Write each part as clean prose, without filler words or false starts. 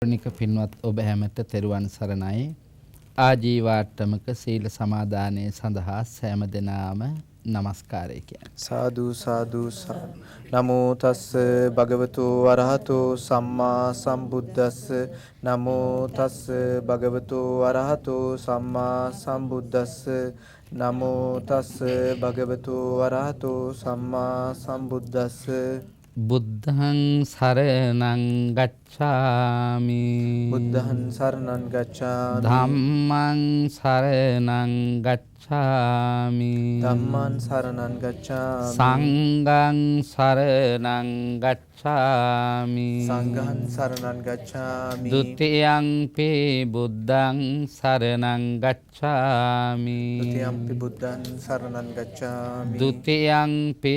නික පින්වත් ඔබ හැමත තෙරුවන් සරණයි. ආජීවාට්ටමක සීල සමාදානයේ සඳහා සෑම දෙනාම নমස්කාරය කියන්නේ. සාදු සාදු සාදු. නමෝ තස්ස භගවතු අරහතෝ සම්මා සම්බුද්දස්ස. නමෝ තස්ස භගවතු අරහතෝ සම්මා සම්බුද්දස්ස. නමෝ තස්ස භගවතු අරහතෝ සම්මා සම්බුද්දස්ස. බුද්ධං සරණං ගච්ඡාමි. බුද්ධං සරණං ගච්ඡාමි. ධම්මං සරණං ගච්ඡාමි. ධම්මං සරණං ගච්ඡාමි. සංඝං සරණං ගච්ඡාමි. සංඝං සරණං ගච්ඡාමි. ဒ ුතියංපි බුද්ධං සරණං ගච්ඡාමි. ဒ ුතියංපි බුද්ධං සරණං ගච්ඡාමි. ဒ ුතියංපි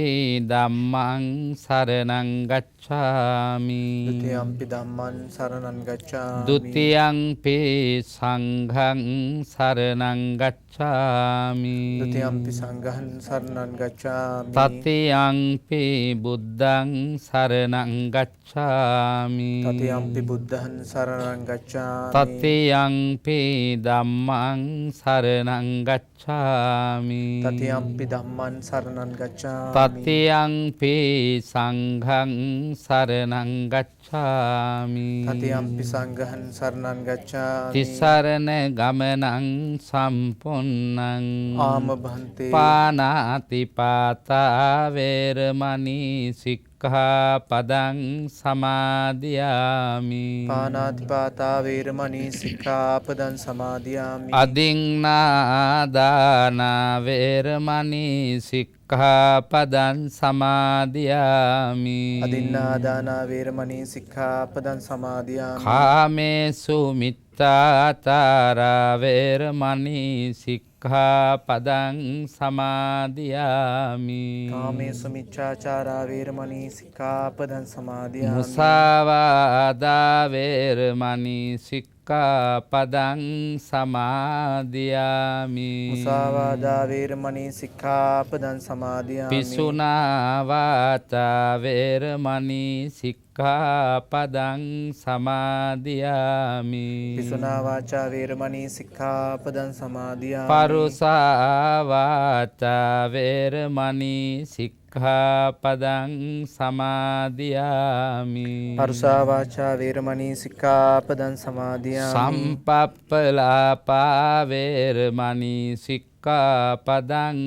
ධම්මං සරණං ගච්ඡාමි. ဒ ුතියංපි ධම්මං සරණං ගච්ඡාමි. ဒ ුතියංපි සංඝං සරණං ගච්ඡාමි. ဒ ුතියංපි සංඝං සරණං ගච්ඡාමි. තතියංපි බුද්ධං සරණං ගච්ඡාමි. තතියංපි බුද්ධං සරණං ගච්ඡාමි. තතියංපි ධම්මං සරණං ගච්ඡාමි. තතියංපි ධම්මං සරණං ගච්ඡාමි. තතියංපි සංඝං සරණං ගච්ඡාමි. තතියංපි සංඝං සරණං ගච්ඡාමි. තිසරණ ගමනං සම්පොන්නං ආම භන්තේ පානාති පාතා වේරමණී සික්ඛාපදං සමාදියාමි. පාණාතිපාතා වේරමණී සික්ඛාපදං සමාදියාමි. අදින්නාදාන වේරමණී සික්ඛාපදං සමාදියාමි. අදින්නාදාන වේරමණී සික්ඛාපදං සමාදියාමි. කාමේසු මිත්තාචාරා වේරමණී සික්ඛාපදං සමාදියාමි. කාමේසු මිච්ඡාචාරා වේරමණී සික්ඛාපදං සමාදියාමි. මුසාවාදා වේරමණී සික්ඛාපදං සමාදියාමි. මුසාවාදා වේරමණී සික්ඛාපදං සමාදියාමි. පිසුනා වාචා වේරමණී සික්ඛාපදං සමාදියාමි. පිසුනා වාචා වේරමණී සික්ඛාපදං සමාදියාමි. පරුසා වාචා වේරමණී සික්ඛාපදං සමාදියාමි. පරුසා වාචා වේරමණී සික්ඛාපදං සමාදියාමි. සම්පප්පලාපා වේරමණී සික්ඛාපදං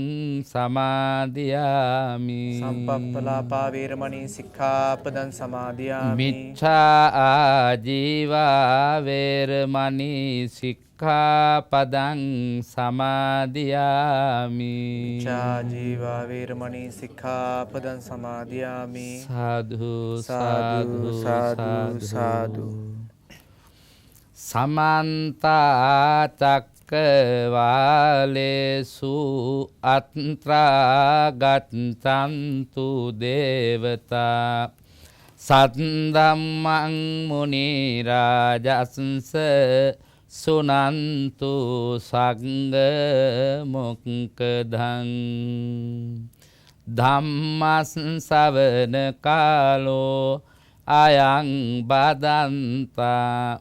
සමාදියාමි. සම්පප්පලාපා වේරමණී සික්ඛාපදං සමාදියාමි. මිච්ඡා ආජීවා වේරමණී සික්ඛාපදං සමාදියාමි. මිච්ඡා ජීවා වේරමණී සික්ඛාපදං සමාදියාමි. සාදු සාදු සාදු සාදු. සමන්ත චක්කවාලේසු අත්‍රා ගච්ඡන්තු දේවතා සද්දම්මං මුනි රාජස්ස සුනන්තු සංඝ මොක්ඛදං ධම්මස් ශවන කාලෝ අයං බදන්තා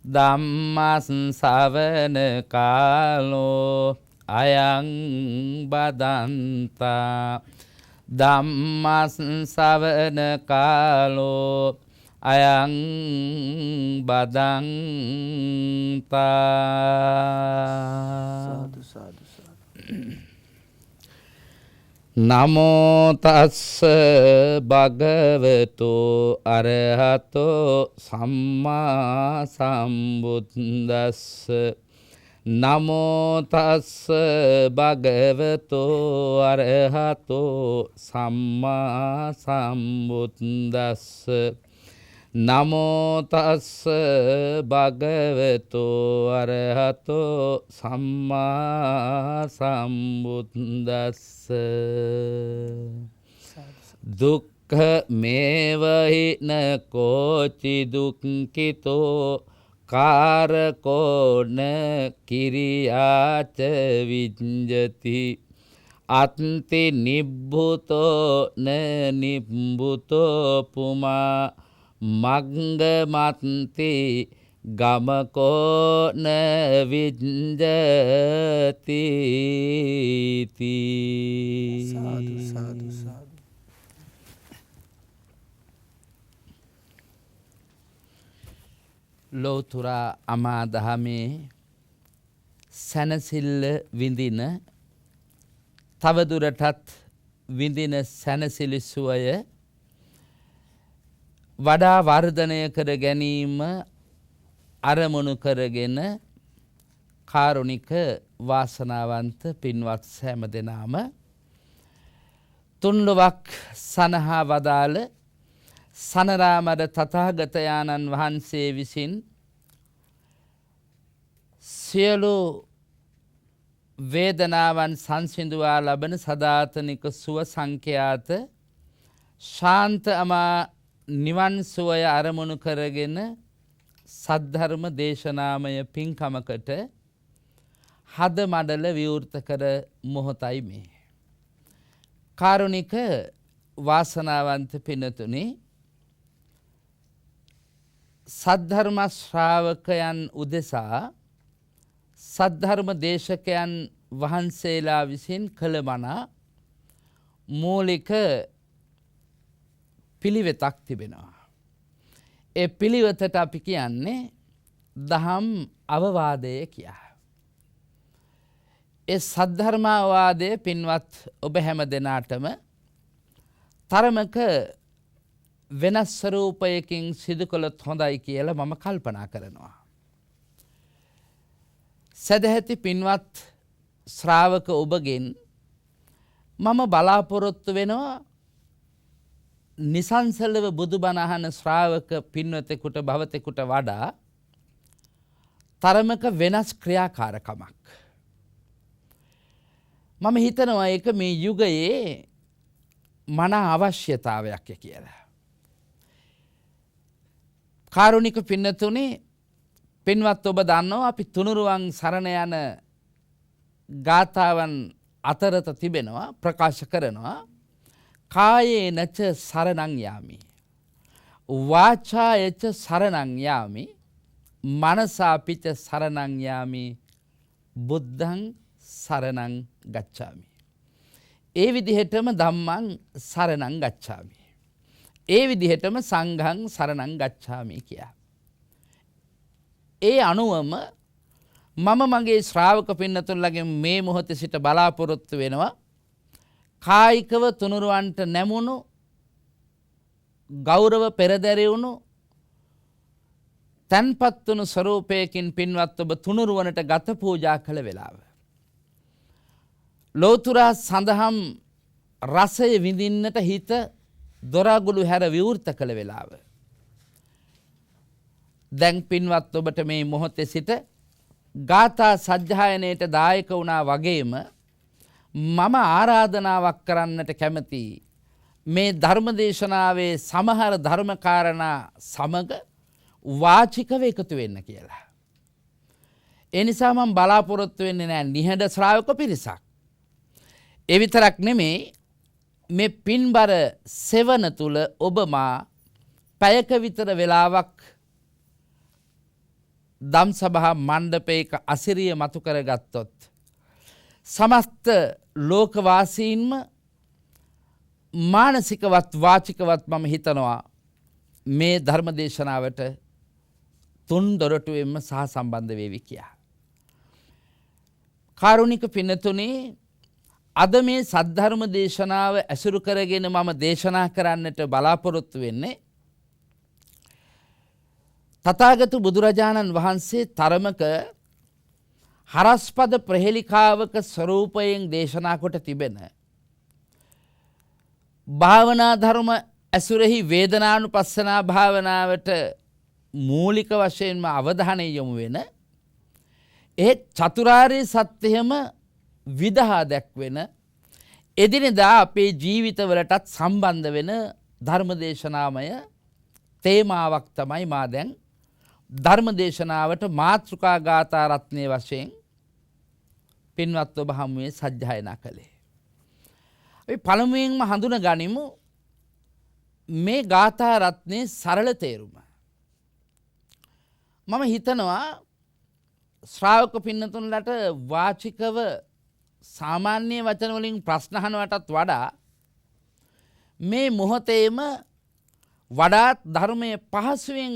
ධම්මස් ශවන කාලෝ අයං බදන්තා ධම්මස් ශවන කාලෝ අයං බදන්තා. සාදු සාදු සාදු. නමෝ තස්ස භගවතෝ අරහතෝ සම්මා සම්බුද්දස්ස. නමෝ තස්ස භගවතෝ අරහතෝ සම්මා සම්බුද්දස්ස. නමෝ තස්ස භගවතෝ අරහතෝ සම්මා සම්බුද්දස්ස. දුක්ඛ මේවහි න කෝචි දුක්ඛිතෝ කාරකෝ න කිරියාච විඤ්ජති අත්ති නිබ්බුතෝ න නිබ්බුතෝ පුමා මග්ගමත්ති ගමකෝන විඤ්ජති සාදු සාදු සාදු. ලෝතුරා අමා දහමේ සැනසිල්ල විඳින තවදුරටත් විඳින සැනසිලි සුවය වඩා වර්ධනය කර ගැනීම අරමුණු කරගෙන කාරුණික වාසනාවන්ත පින්වත් සෑම දෙනාම තුන්ලොවක් සනහා වදාළ සනරාමර තථාගතයන්න් වහන්සේ විසින් සියලු වේදනාවන් සංසිඳුවා ලබන සදාතනික සුව සංඛ්‍යාත ශාන්ත අමා නිවන් සුවය අරමුණු කරගෙන සද්ධර්ම දේශනාමය පින්කමකට හද මඩල විවෘත කර මොහොතයි මේ. කාරුණික වාසනාවන්ත පිනතුනි, සද්ධර්ම ශ්‍රාවකයන් උදෙසා සද්ධර්ම දේශකයන් වහන්සේලා විසින් කළ මනා මූලික පිළිවෙතක් තිබෙනවා. ඒ පිළිවෙතට අපි කියන්නේ දහම් අවවාදය කියා. ඒ සද්ධර්මාවාදය පින්වත් ඔබ හැම දෙනාටම තරමක වෙනස් ස්වරූපයකින් සිදු කළොත් හොඳයි කියලා මම කල්පනා කරනවා. සදැහැති පින්වත් ශ්‍රාවක ඔබගෙන් මම බලාපොරොත්තු වෙනවා නිසංසලව බුදුබණ අහන ශ්‍රාවක පින්වතෙකුට භවතෙකුට වඩා තරමක වෙනස් ක්‍රියාකාරකමක්. මම හිතනවා ඒක මේ යුගයේ මනා අවශ්‍යතාවයක් කියලා. කාරුණික පින්නතුනේ, පින්වත් ඔබ දන්නවා අපි තුනුරුවන් සරණ යන ගාථාවන් අතරත තිබෙනවා ප්‍රකාශ කරනවා කායේ නච සරණං යාමි වාචායච සරණං යාමි මනසා පිච සරණං යාමි බුද්ධං සරණං ගච්ඡාමි. ඒ විදිහටම ධම්මං සරණං ගච්ඡාමි. ඒ විදිහටම සංඝං සරණං ගච්ඡාමි කියා. ඒ අනුවම මම මගේ ශ්‍රාවක පින්නතුන්ලගෙන් මේ මොහොතේ සිට බලාපොරොත්තු වෙනවා කායිකව තුනුරුවන්ට නැමුණු ගෞරව පෙරදැරි වුණු තන්පත් වුණු ස්වරූපයකින් පින්වත් ඔබ තුනුරුවනට ගත පූජා කළ වෙලාව. ලෝතුරා සඳහම් රසය විඳින්නට හිත දොරගුළු හැර විවෘත කළ වෙලාව. දැන් පින්වත් ඔබට මේ මොහොතේ සිට ගාථා සජ්ජායනයට දායක වුණා වගේම මම ආරාධනාවක් කරන්නට කැමතියි මේ ධර්මදේශනාවේ සමහර ධර්මකාරණා සමග වාචිකව එකතු වෙන්න කියලා. ඒ නිසා මම බලාපොරොත්තු වෙන්නේ නැහැ නිහඬ ශ්‍රාවක පිරිසක්. ඒ විතරක් නෙමෙයි, මේ පින්බර සෙවන තුල ඔබ මා පැයක විතර වෙලාවක් දම් සභා මණ්ඩපයක අසිරිය මතු කරගත්තොත් සමස්ත ලෝකවාසීන්ම මානසිකවත් වාචිකවත් මම හිතනවා මේ ධර්ම දේශනාවට තුන් දොරටුවෙන්ම සහ සම්බන්ධ වේවි කියා. කාරුණික පින්නතුනේ, අද මේ සද්ධර්ම දේශනාව ඇසුරු කරගෙන මම දේශනා කරන්නට බලාපොරොත්තු වෙන්නේ තථාගත බුදුරජාණන් වහන්සේ තරමක හරස්පද ප්‍රහෙලිකාවක ස්වරූපයෙන් දේශනා කොට තිබෙන භාවනා ධර්ම ඇසුරෙහි වේදනානුපස්සනා භාවනාවට මූලික වශයෙන්ම අවධානය යොමු වෙන ඒ චතුරාර්ය සත්‍යයම විදහා දැක්වෙන එදිනෙදා අපේ ජීවිතවලටත් සම්බන්ධ වෙන ධර්මදේශනාමය තේමාවක් තමයි මා දැන් ධර්මදේශනාවට මාතෘකා ගාථා රත්නයේ වශයෙන් පින්වත් ඔබ හමුවේ සජ්ජායනා කළේ. අපි පළමුවෙන්ම හඳුන ගනිමු මේ ගාථා රත්නයේ සරල තේරුම. මම හිතනවා ශ්‍රාවක පින්නතුන්ලට වාචිකව සාමාන්‍ය වචන වලින් ප්‍රශ්න අහනවටත් වඩා මේ මොහොතේම වඩාත් ධර්මයේ පහසුවෙන්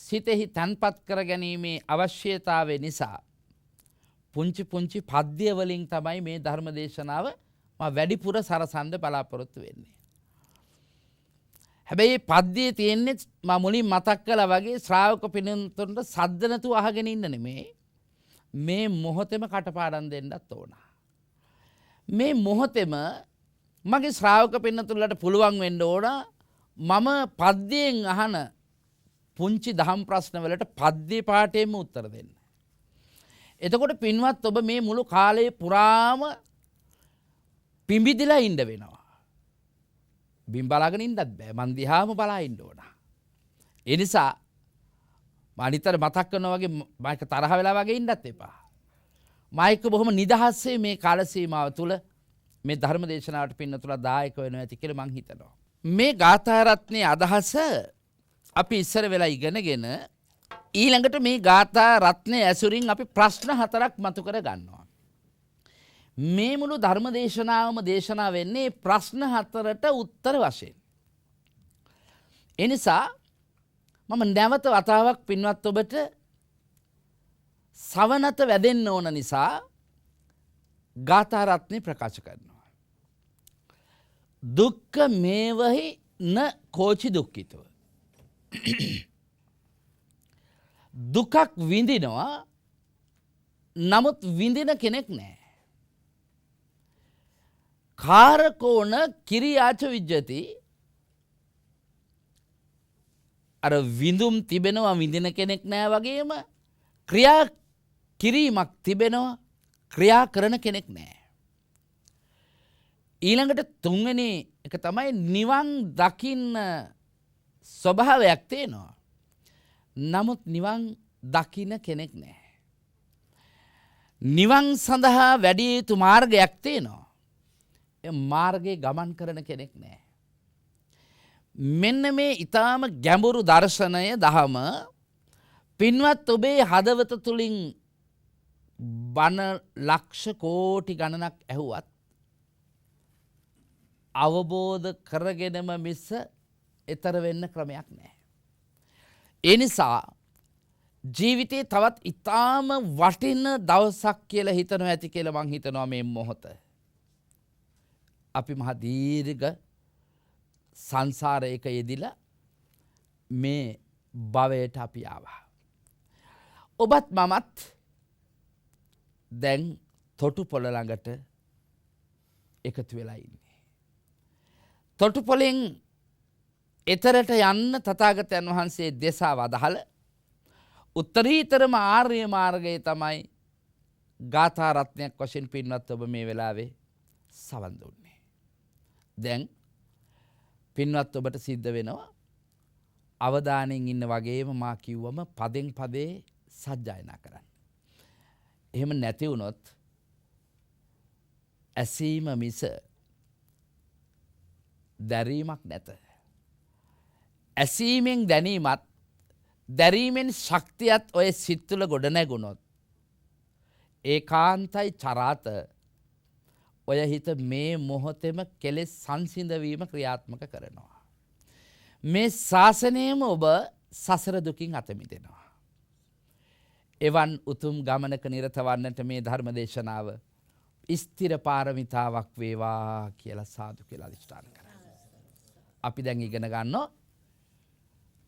සිතෙහි තන්පත් කර ගැනීමේ අවශ්‍යතාවය නිසා පුංචි පුංචි පද්‍ය වලින් තමයි මේ ධර්ම දේශනාව මම වැඩිපුර සරසන්න බලාපොරොත්තු වෙන්නේ. හැබැයි පද්‍යයේ තියෙන්නේ මම මුලින් මතක් කළා වගේ ශ්‍රාවක පින්නතුන්ට සද්ද නැතුව අහගෙන ඉන්න නෙමෙයි. මේ මොහොතේම කටපාඩම් දෙන්නත් ඕන. මේ මොහොතේම මගේ ශ්‍රාවක පින්නතුන්ලට පුළුවන් වෙන්න ඕන මම පද්‍යයෙන් අහන පුංචි දහම් ප්‍රශ්න වලට පද්‍ය පාඨයෙන්ම උත්තර දෙන්න. එතකොට පින්වත් ඔබ මේ මුළු කාලේ පුරාම පිඹිදිලා ඉන්න වෙනවා. බිම් බලාගෙන ඉන්නත් බෑ. මන් දිහාම බලා ඉන්න ඕන. ඒ නිසා අනිතර මතක් කරනවා වගේ මයික තරහ වෙලා වගේ ඉන්නත් එපා. මයික බොහොම නිදහසේ මේ කාල සීමාව තුල මේ ධර්ම දේශනාවට පින්නතුලා දායක වෙනවා ඇති කියලා මං හිතනවා. මේ ගාථා රත්නයේ අදහස අපි ඉස්සර වෙලා ඉගෙනගෙන ඊළඟට මේ ගාථා රත්නයේ ඇසුරින් අපි ප්‍රශ්න 4ක් මතු කර ගන්නවා. මේ මුළු ධර්ම දේශනාවම දේශනා වෙන්නේ ප්‍රශ්න 4ට උත්තර වශයෙන්. ඒ නිසා මම නැවත වතාවක් පින්වත් ඔබට සවනත වැදෙන්න ඕන නිසා ගාථා රත්නේ ප්‍රකාශ කරනවා. දුක්ඛ මේවහි න කෝචි දුක්ඛිතෝ. දුකක් විඳිනවා නමුත් විඳින කෙනෙක් නැහැ. කාරකෝණ කිරියාච විජ්ජති. අර විඳුම් තිබෙනවා විඳින කෙනෙක් නෑ වගේම ක්‍රියා කිරීමක් තිබෙනවා ක්‍රියා කරන කෙනෙක් නෑ. ඊළඟට තුන්වෙනි එක තමයි නිවන් දකින්න ස්වභාවයක් තියෙනවා. නමුත් නිවන් දකින්න කෙනෙක් නෑ. නිවන් සඳහා වැඩි යුතු මාර්ගයක් තියෙනවා. ඒ මාර්ගයේ ගමන් කරන කෙනෙක් නෑ. මෙන්න මේ ඊටාම ගැඹුරු දර්ශනය දහම පින්වත් ඔබේ හදවත තුලින් බණ ලක්ෂ කෝටි ගණනක් ඇහුවත් අවබෝධ කරගෙනම මිස ඊතර වෙන්න ක්‍රමයක් නැහැ. ඒ නිසා ජීවිතේ තවත් ඊටාම වටින දවසක් කියලා හිතනවා ඇති කියලා මං හිතනවා මේ මොහොත. අපි මහ දීර්ඝ සංසාරයක යෙදිලා මේ භවයට අපි ආවා. ඔබත් මමත් දැන් තොටුපොළ ළඟට එකතු වෙලා ඉන්නේ. තොටුපොළෙන් එතරට යන්න තථාගතයන් වහන්සේ දෙසා වදාළ උත්තරීතරම ආර්ය මාර්ගය තමයි ගාථා රත්නයක් වශයෙන් පින්වත් ඔබ මේ වෙලාවේ සවන් දුන්නේ. දැන් පින්වත් ඔබට සිද්ධ වෙනවා අවධානයෙන් ඉන්න වගේම මා කිව්වම පදෙන් පදේ සජ්ජායනා කරන්න. එහෙම නැති වුණොත් ඇසීම මිස දැරීමක් නැත. ඇසීමෙන් දැනීමත් දැරීමෙන් ශක්තියත් ඔය සිත් තුළ ගොඩ නැගුණොත් ඒකාන්තයි චරාත ඔය හිත මේ මොහොතේම කෙලෙස් සංසිඳවීම ක්‍රියාත්මක කරනවා. මේ ශාසනයම ඔබ සසර දුකින් අත මිදෙනවා. එවන් උතුම් ගමනක නිරත වන්නට මේ ධර්ම දේශනාව ස්ථිර පාරමිතාවක් වේවා කියලා සාදු කියලා අධිෂ්ඨාන කරා. අපි දැන් ඉගෙන ගන්නවා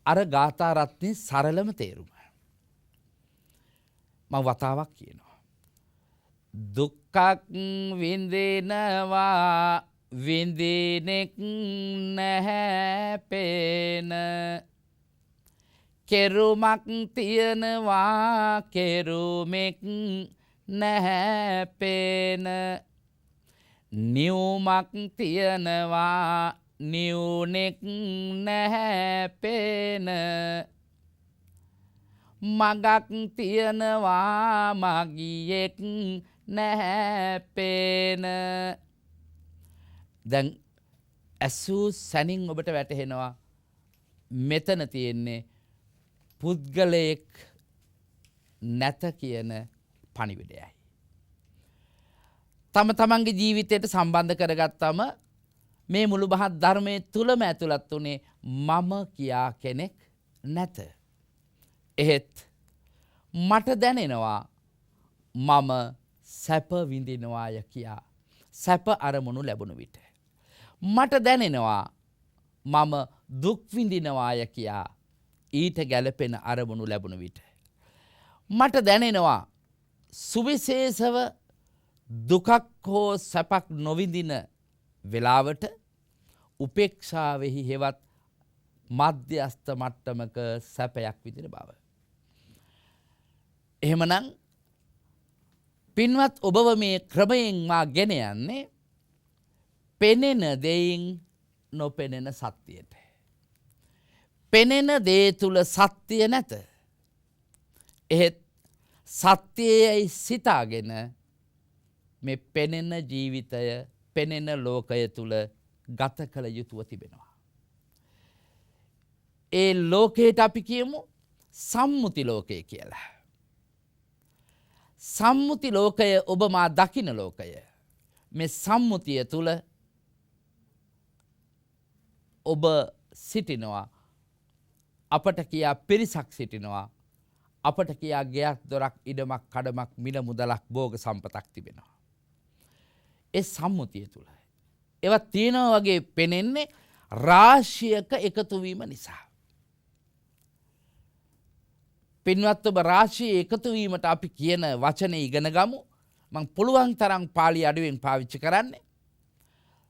අර ගාථා රත්නේ සරලම තේරුම. මම වතාවක් කියනවා. දුක්ඛක් විඳිනවා විඳිනෙක් නැහැ පේන. කෙරුමක් තියනවා කෙරුමෙක් නැහැ පේන. නියුමක් තියනවා නියුනෙක් නැහැ පේන. මගක් තියනවා මගියෙක් නැහැ පේන. දැන් ඇසූ සැනින් ඔබට වැටහෙනවා මෙතන තියෙන්නේ පුද්ගලයෙක් නැත කියන පණිවිඩයයි. තම තමන්ගේ ජීවිතයට සම්බන්ධ කරගත්තම මේ මුළු මහත් ධර්මයේ තුලම ඇතුළත් වුණේ මම කියා කෙනෙක් නැත. එහෙත් මට දැනෙනවා මම සැප විඳිනවාය කියා. සැප අරමුණු ලැබුණු විට. මට දැනෙනවා මම දුක් විඳිනවාය කියා. ඊට ගැලපෙන අරමුණු ලැබුණු විට. මට දැනෙනවා සුවිශේෂව දුකක් හෝ සැපක් නොවිඳින වෙලාවට උපේක්ෂාවෙහි හෙවත් මධ්‍යස්ථ මට්ටමක සැපයක් විඳින බව. එහෙමනම් පින්වත් ඔබව මේ ක්‍රමයෙන් මා ගෙන යන්නේ පෙනෙන දෙයින් නොපෙනෙන සත්‍යයට. පෙනෙන දේ තුල සත්‍ය නැත. එහෙත් සත්‍යයයි සිතාගෙන මේ පෙනෙන ජීවිතය පෙනෙන ලෝකය තුල ගත කළ යුතුව තිබෙනවා. ඒ ලෝකයට අපි කියමු සම්මුති ලෝකය කියලා. සම්මුති ලෝකය ඔබ මා දකින ලෝකය. මේ සම්මුතිය තුල ඔබ සිටිනවා. අපට කියා පිරිසක් සිටිනවා. අපට කියා ගෙයක් දොරක් ඉඩමක් කඩමක් මිල මුදලක් භෝග සම්පතක් තිබෙනවා. ඒ සම්මුතිය තුල ඒවා තියෙනවා වගේ පෙනෙන්නේ රාශියක එකතු වීම නිසා. පින්වත් ඔබ රාශිය එකතු වීමට අපි කියන වචනේ ඉගෙන ගමු. මම පුළුවන් තරම් පාළි අඩුවෙන් පාවිච්චි කරන්නේ.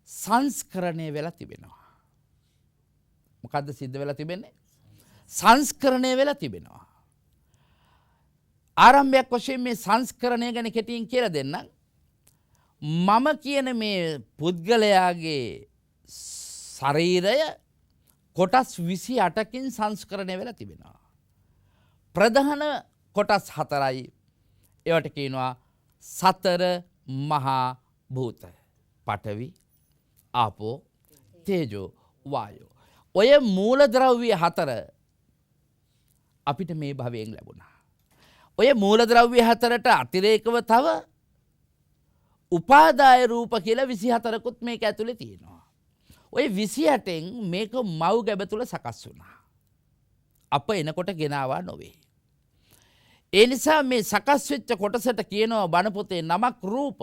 සංස්කරණය වෙලා තිබෙනවා. මොකද්ද සිද්ධ වෙලා තිබෙන්නේ? සංස්කරණය වෙලා තිබෙනවා. ආරම්භයක් වශයෙන් මේ සංස්කරණය ගැන කෙටියෙන් කියලා දෙන්නම්. මම කියන මේ පුද්ගලයාගේ ශරීරය කොටස් 28කින් සංස්කරණය වෙලා තිබෙනවා. ප්‍රධාන කොටස් 4යි. ඒවට කියනවා සතර මහා භූත. පඨවි, ආපෝ, තේජෝ, වායෝ. ඔය මූලද්‍රව්‍ය 4 අපිට මේ භවයෙන් ලැබුණා. ඔය මූලද්‍රව්‍ය 4ට අතිරේකව තව උපාදාය රූප කියලා 24කුත් මේක ඇතුලේ තියෙනවා. ඔය 28න් මේක මව් ගැබ තුල සකස් වුණා. අප එනකොට ගෙනාවා නොවේ. ඒ නිසා මේ සකස් වෙච්ච කොටසට කියනවා බණ පොතේ නමක් රූප.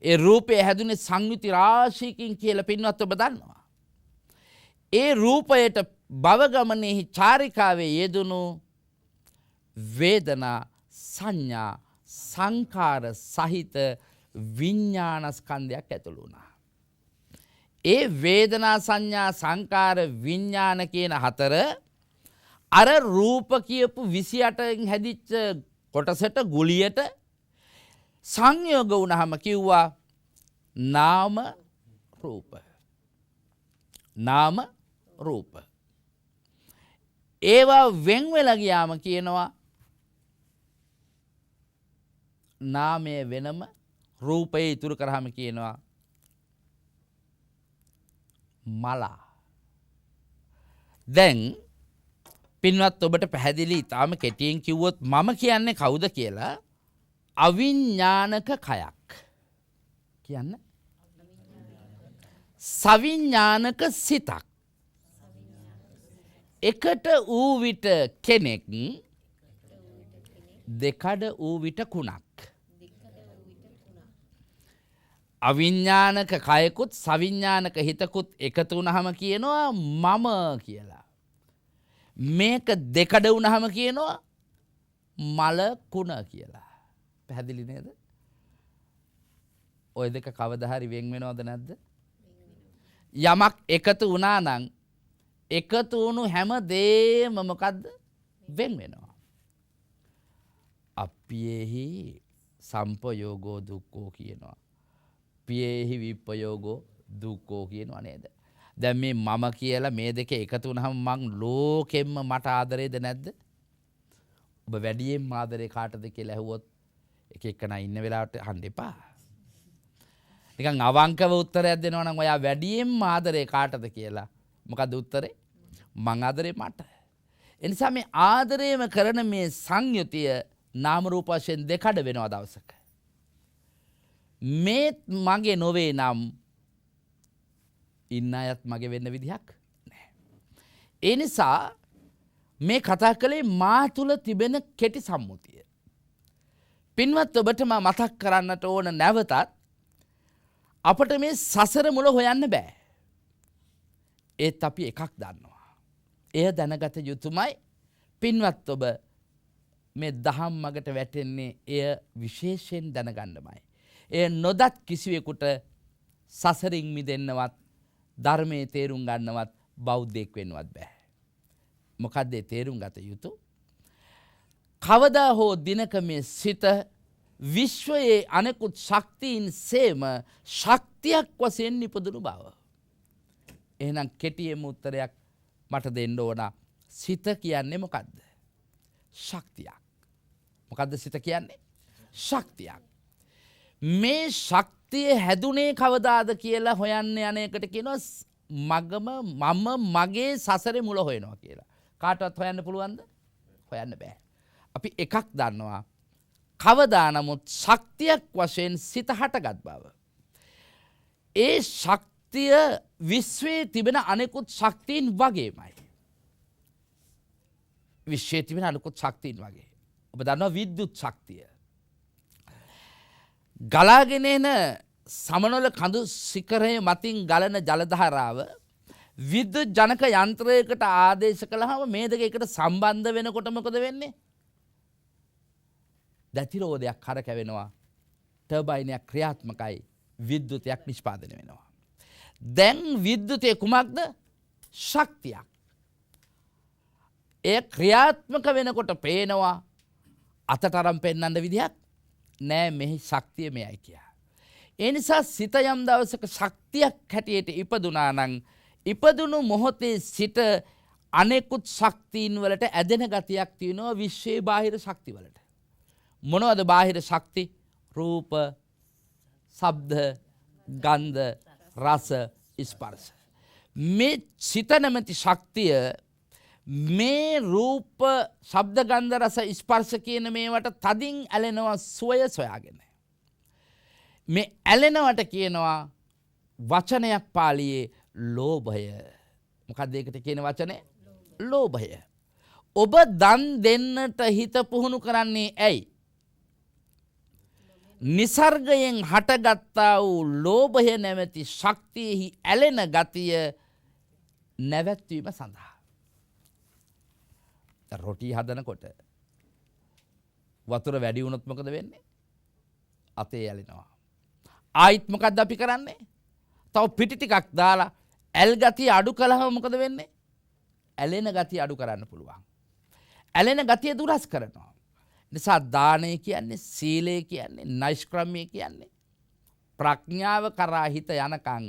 ඒ රූපේ හැදුනේ සංයුති රාශියකින් කියලා පින්වත් ඔබ දන්නවා. ඒ රූපයට භව ගමනේහි චාරිකාවේ යෙදුණු වේදනා සංඥා සංකාර සහිත විඥාන ස්කන්ධයක් ඇතුළු වුණා. ඒ වේදනා සංඥා සංකාර විඥාන කියන 4 අර රූප කියපු 28න් හැදිච්ච කොටසට ගුලියට සංයෝග වුණාම කිව්වා නාම රූප. නාම රූප. ඒවා වෙන් වෙලා ගියාම කියනවා නාමය වෙනම රූපය ඉතුරු කරාම කියනවා මලා. දැන් පින්වත් ඔබට පැහැදිලි ඊටාම කෙටියෙන් කිව්වොත් මම කියන්නේ කවුද කියලා අවිඥානික කයක්. කියන්න සවිඥානික සිතක්. එකට ඌ විට කෙනෙක් දෙකඩ ඌ විට කුණක්. අවිඥානික කයකුත් සවිඥානික හිතකුත් එකතු වුණාම කියනවා මම කියලා. මේක දෙකඩ වුණාම කියනවා මල කුණ කියලා. පැහැදිලි නේද? ඔය දෙක කවදා හරි වෙන් වෙනවද නැද්ද? යමක් එකතු වුණා නම් එකතු වුණු හැම දෙයක්ම මොකද්ද? වෙන් වෙනවා. අප්පියේහි සම්පයෝගෝ දුක්ඛෝ කියනවා. පියේහි විප්පයෝගෝ දුක්ඛෝ කියනවා නේද? දැන් මේ මම කියලා මේ දෙක එකතු වුණාම මං ලෝකෙම්ම මට ආදරේද නැද්ද? ඔබ වැඩියෙන් ආදරේ කාටද කියලා ඇහුවොත් එක එකනා ඉන්න වෙලාවට අහන්න එපා. නිකන් අවංකව උත්තරයක් දෙනවා නම් ඔයා වැඩියෙන් ආදරේ කාටද කියලා. මොකද්ද උත්තරේ? මං ආදරේ මට. එනිසා මේ ආදරයම කරන මේ සංයුතිය නාම රූප වශයෙන් දෙකඩ වෙනවා දවසක. මේ මගේ නොවේ නම් ඉන්න අයත් මගේ වෙන්න විදිහක් නැහැ. ඒ නිසා මේ කතා කළේ මා තුළ තිබෙන කෙටි සම්මුතිය. පින්වත් ඔබට මා මතක් කරන්නට ඕන නැවතත් අපට මේ සසර මුල හොයන්න බෑ. ඒත් අපි එකක් දන්නවා. එය දැනගත යුතුමයි. පින්වත් ඔබ මේ දහම් මගට වැටෙන්නේ එය විශේෂයෙන් දැනගන්නමයි. එය නොදත් කිසිවෙකුට සසරින් මිදෙන්නවත් ධර්මයේ තේරුම් ගන්නවත් බෞද්ධයෙක් වෙන්නවත් බෑ. මොකද්ද ඒ තේරුම් ගත යුතු? කවදා හෝ දිනක මේ සිත විශ්වයේ අනෙකුත් ශක්තියින් සේම ශක්තියක් වශයෙන් නිපදුණු බව. එහෙනම් කෙටියෙන්ම උත්තරයක් මට දෙන්න ඕන. සිත කියන්නේ මොකද්ද? ශක්තියක්. මොකද්ද සිත කියන්නේ? ශක්තියක්. මේ ශක්තිය හැදුනේ කවදාද කියලා හොයන්න යන එකට කියනවා මම මගේ සසරේ මුල හොයනවා කියලා. කාටවත් හොයන්න පුළුවන්ද? හොයන්න බෑ. අපි එකක් දන්නවා. කවදා නමුත් ශක්තියක් වශයෙන් සිත හටගත් බව. ඒ ශක්තිය විශ්වයේ තිබෙන අනෙකුත් ශක්තියින් වගේමයි. විශ්වයේ තිබෙන අනෙකුත් ශක්තියින් වගේ. ඔබ දන්නවා විද්‍යුත් ශක්තිය. ගලාගෙන එන සමනොල කඳු සිකරයේ මතින් ගලන ජලධාරාව විද්‍යුත් ජනක යන්ත්‍රයකට ආදේශ කළාම මේ දෙක එකට සම්බන්ධ වෙනකොට මොකද වෙන්නේ? දැතිරෝධයක් කරකැවෙනවා. ටර්බයිනයක් ක්‍රියාත්මකයි. විද්‍යුතයක් නිෂ්පාදනය වෙනවා. දැන් විද්‍යුතය කුමක්ද? ශක්තියක්. එය ක්‍රියාත්මක වෙනකොට පේනවා අතට අරන් පෙන්නන්න විදිහක් නෑ මෙහි ශක්තිය මෙයයි කියා. ඒ නිසා සිත යම් දවසක ශක්තියක් හැටියට ඉපදුනා නම් ඉපදුණු මොහොතේ සිට අනෙකුත් ශක්තියින් වලට ඇදෙන ගතියක් තියෙනවා විශ්වයේ බාහිර ශක්ති වලට. මොනවද බාහිර ශක්ති? රූප, ශබ්ද, ගන්ධ, රස, ස්පර්ශ. මේ සිත නැමැති ශක්තිය මේ රූප, ශබ්ද, ගන්ධ, රස, ස්පර්ශ කියන මේවට තදින් ඇලෙනවා සොය සොයාගෙන. මේ ඇලෙනවට කියනවා වචනයක් පාලියේ ලෝභය. මොකක්ද ඒකට කියන වචනේ? ලෝභය. ඔබ දන් දෙන්නට හිත පුහුණු කරන්නේ ඇයි? නිසර්ගයෙන් හටගත්තා වූ ලෝභය නැමැති ශක්තියෙහි ඇලෙන ගතිය නැවැත්වීම සඳහා. රොටි හදනකොට වතුර වැඩි වුණොත් මොකද වෙන්නේ? අතේ ඇලෙනවා. ආයිත් මොකද්ද අපි කරන්නේ? තව පිටි ටිකක් දාලා ඇල් ගතිය අඩු කළාම මොකද වෙන්නේ? ඇලෙන ගතිය අඩු කරන්න පුළුවන්. ඇලෙන ගතිය දුරස් කරනවා. නිසා දානය කියන්නේ, සීලය කියන්නේ, නෛෂ්ක්‍රම්‍ය කියන්නේ ප්‍රඥාව කරා හිත යනකම්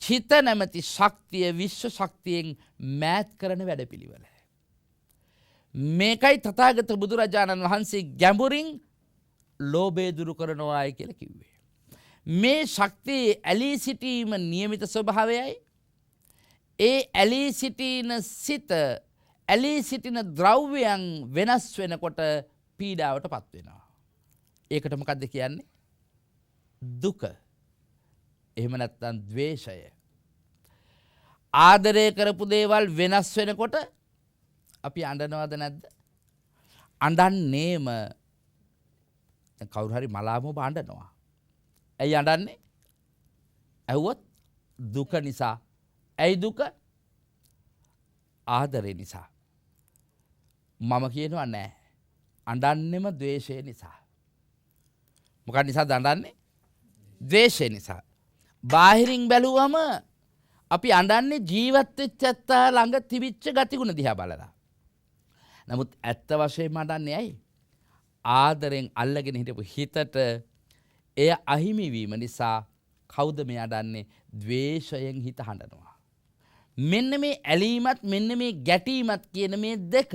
චිත නැමැති ශක්තිය විශ්ව ශක්තියෙන් මෑත් කරන වැඩපිළිවෙල. මේකයි තථාගත බුදුරජාණන් වහන්සේ ගැඹුරින් ලෝභය දුරු කරනවායි කියලා කිව්වේ. මේ ශක්තිය ඇලී සිටීම නියමිත ස්වභාවයයි. ඒ ඇලී සිටින සිත, ඇලී සිටින ද්‍රව්‍යයන් වෙනස් වෙනකොට පීඩාවට පත් වෙනවා. ඒකට මොකද්ද කියන්නේ? දුක. එහෙම නැත්නම් ද්වේෂය. ආදරය කරපු දේවල් වෙනස් වෙනකොට අපි අඬනවද නැද්ද? අඬන්නේම කවුරු හරි මලාම ඔබ අඬනවා. ඇයි අඬන්නේ? ඇහුවොත් දුක නිසා. ඇයි දුක? ආදරේ නිසා. මම කියනවා නෑ. අඬන්නෙම ද්වේෂය නිසා. මොකක් නිසාද අඬන්නේ? ද්වේෂය නිසා. බාහිරින් බැලුවම අපි අඬන්නේ ජීවත් වෙච්ච ඇත්තා ළඟ තිබිච්ච ගතිගුණ දිහා බලලා. නමුත් ඇත්ත වශයෙන්ම අඬන්නේ ඇයි? ආදරෙන් අල්ලගෙන හිටපු හිතට එය අහිමි වීම නිසා කවුද මේ අඬන්නේ? ද්වේෂයෙන් හිත හඬනවා. මෙන්න මේ ඇලීමත් මෙන්න මේ ගැටීමත් කියන මේ දෙක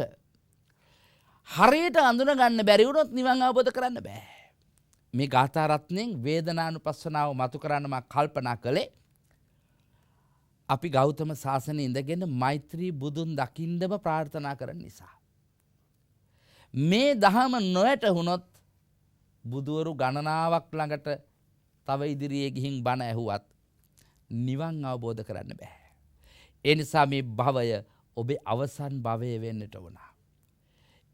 හරියට අඳුන ගන්න බැරි වුණොත් නිවන් අවබෝධ කරන්න බෑ. මේ ගාථා රත්නයෙන් වේදනානුපස්සනාව මතු කරන්න මම කල්පනා කළේ අපි ගෞතම සාසනයේ ඉඳගෙන මෛත්‍රී බුදුන් දකින්නම ප්‍රාර්ථනා කරන නිසා. මේ දහම නොයැටුනොත් බුදවරු ගණනාවක් ළඟට තව ඉදිරියේ ගිහින් බණ ඇහුවත් නිවන් අවබෝධ කරන්න බෑ. ඒ නිසා මේ භවය ඔබේ අවසන් භවය වෙන්නට ඕන.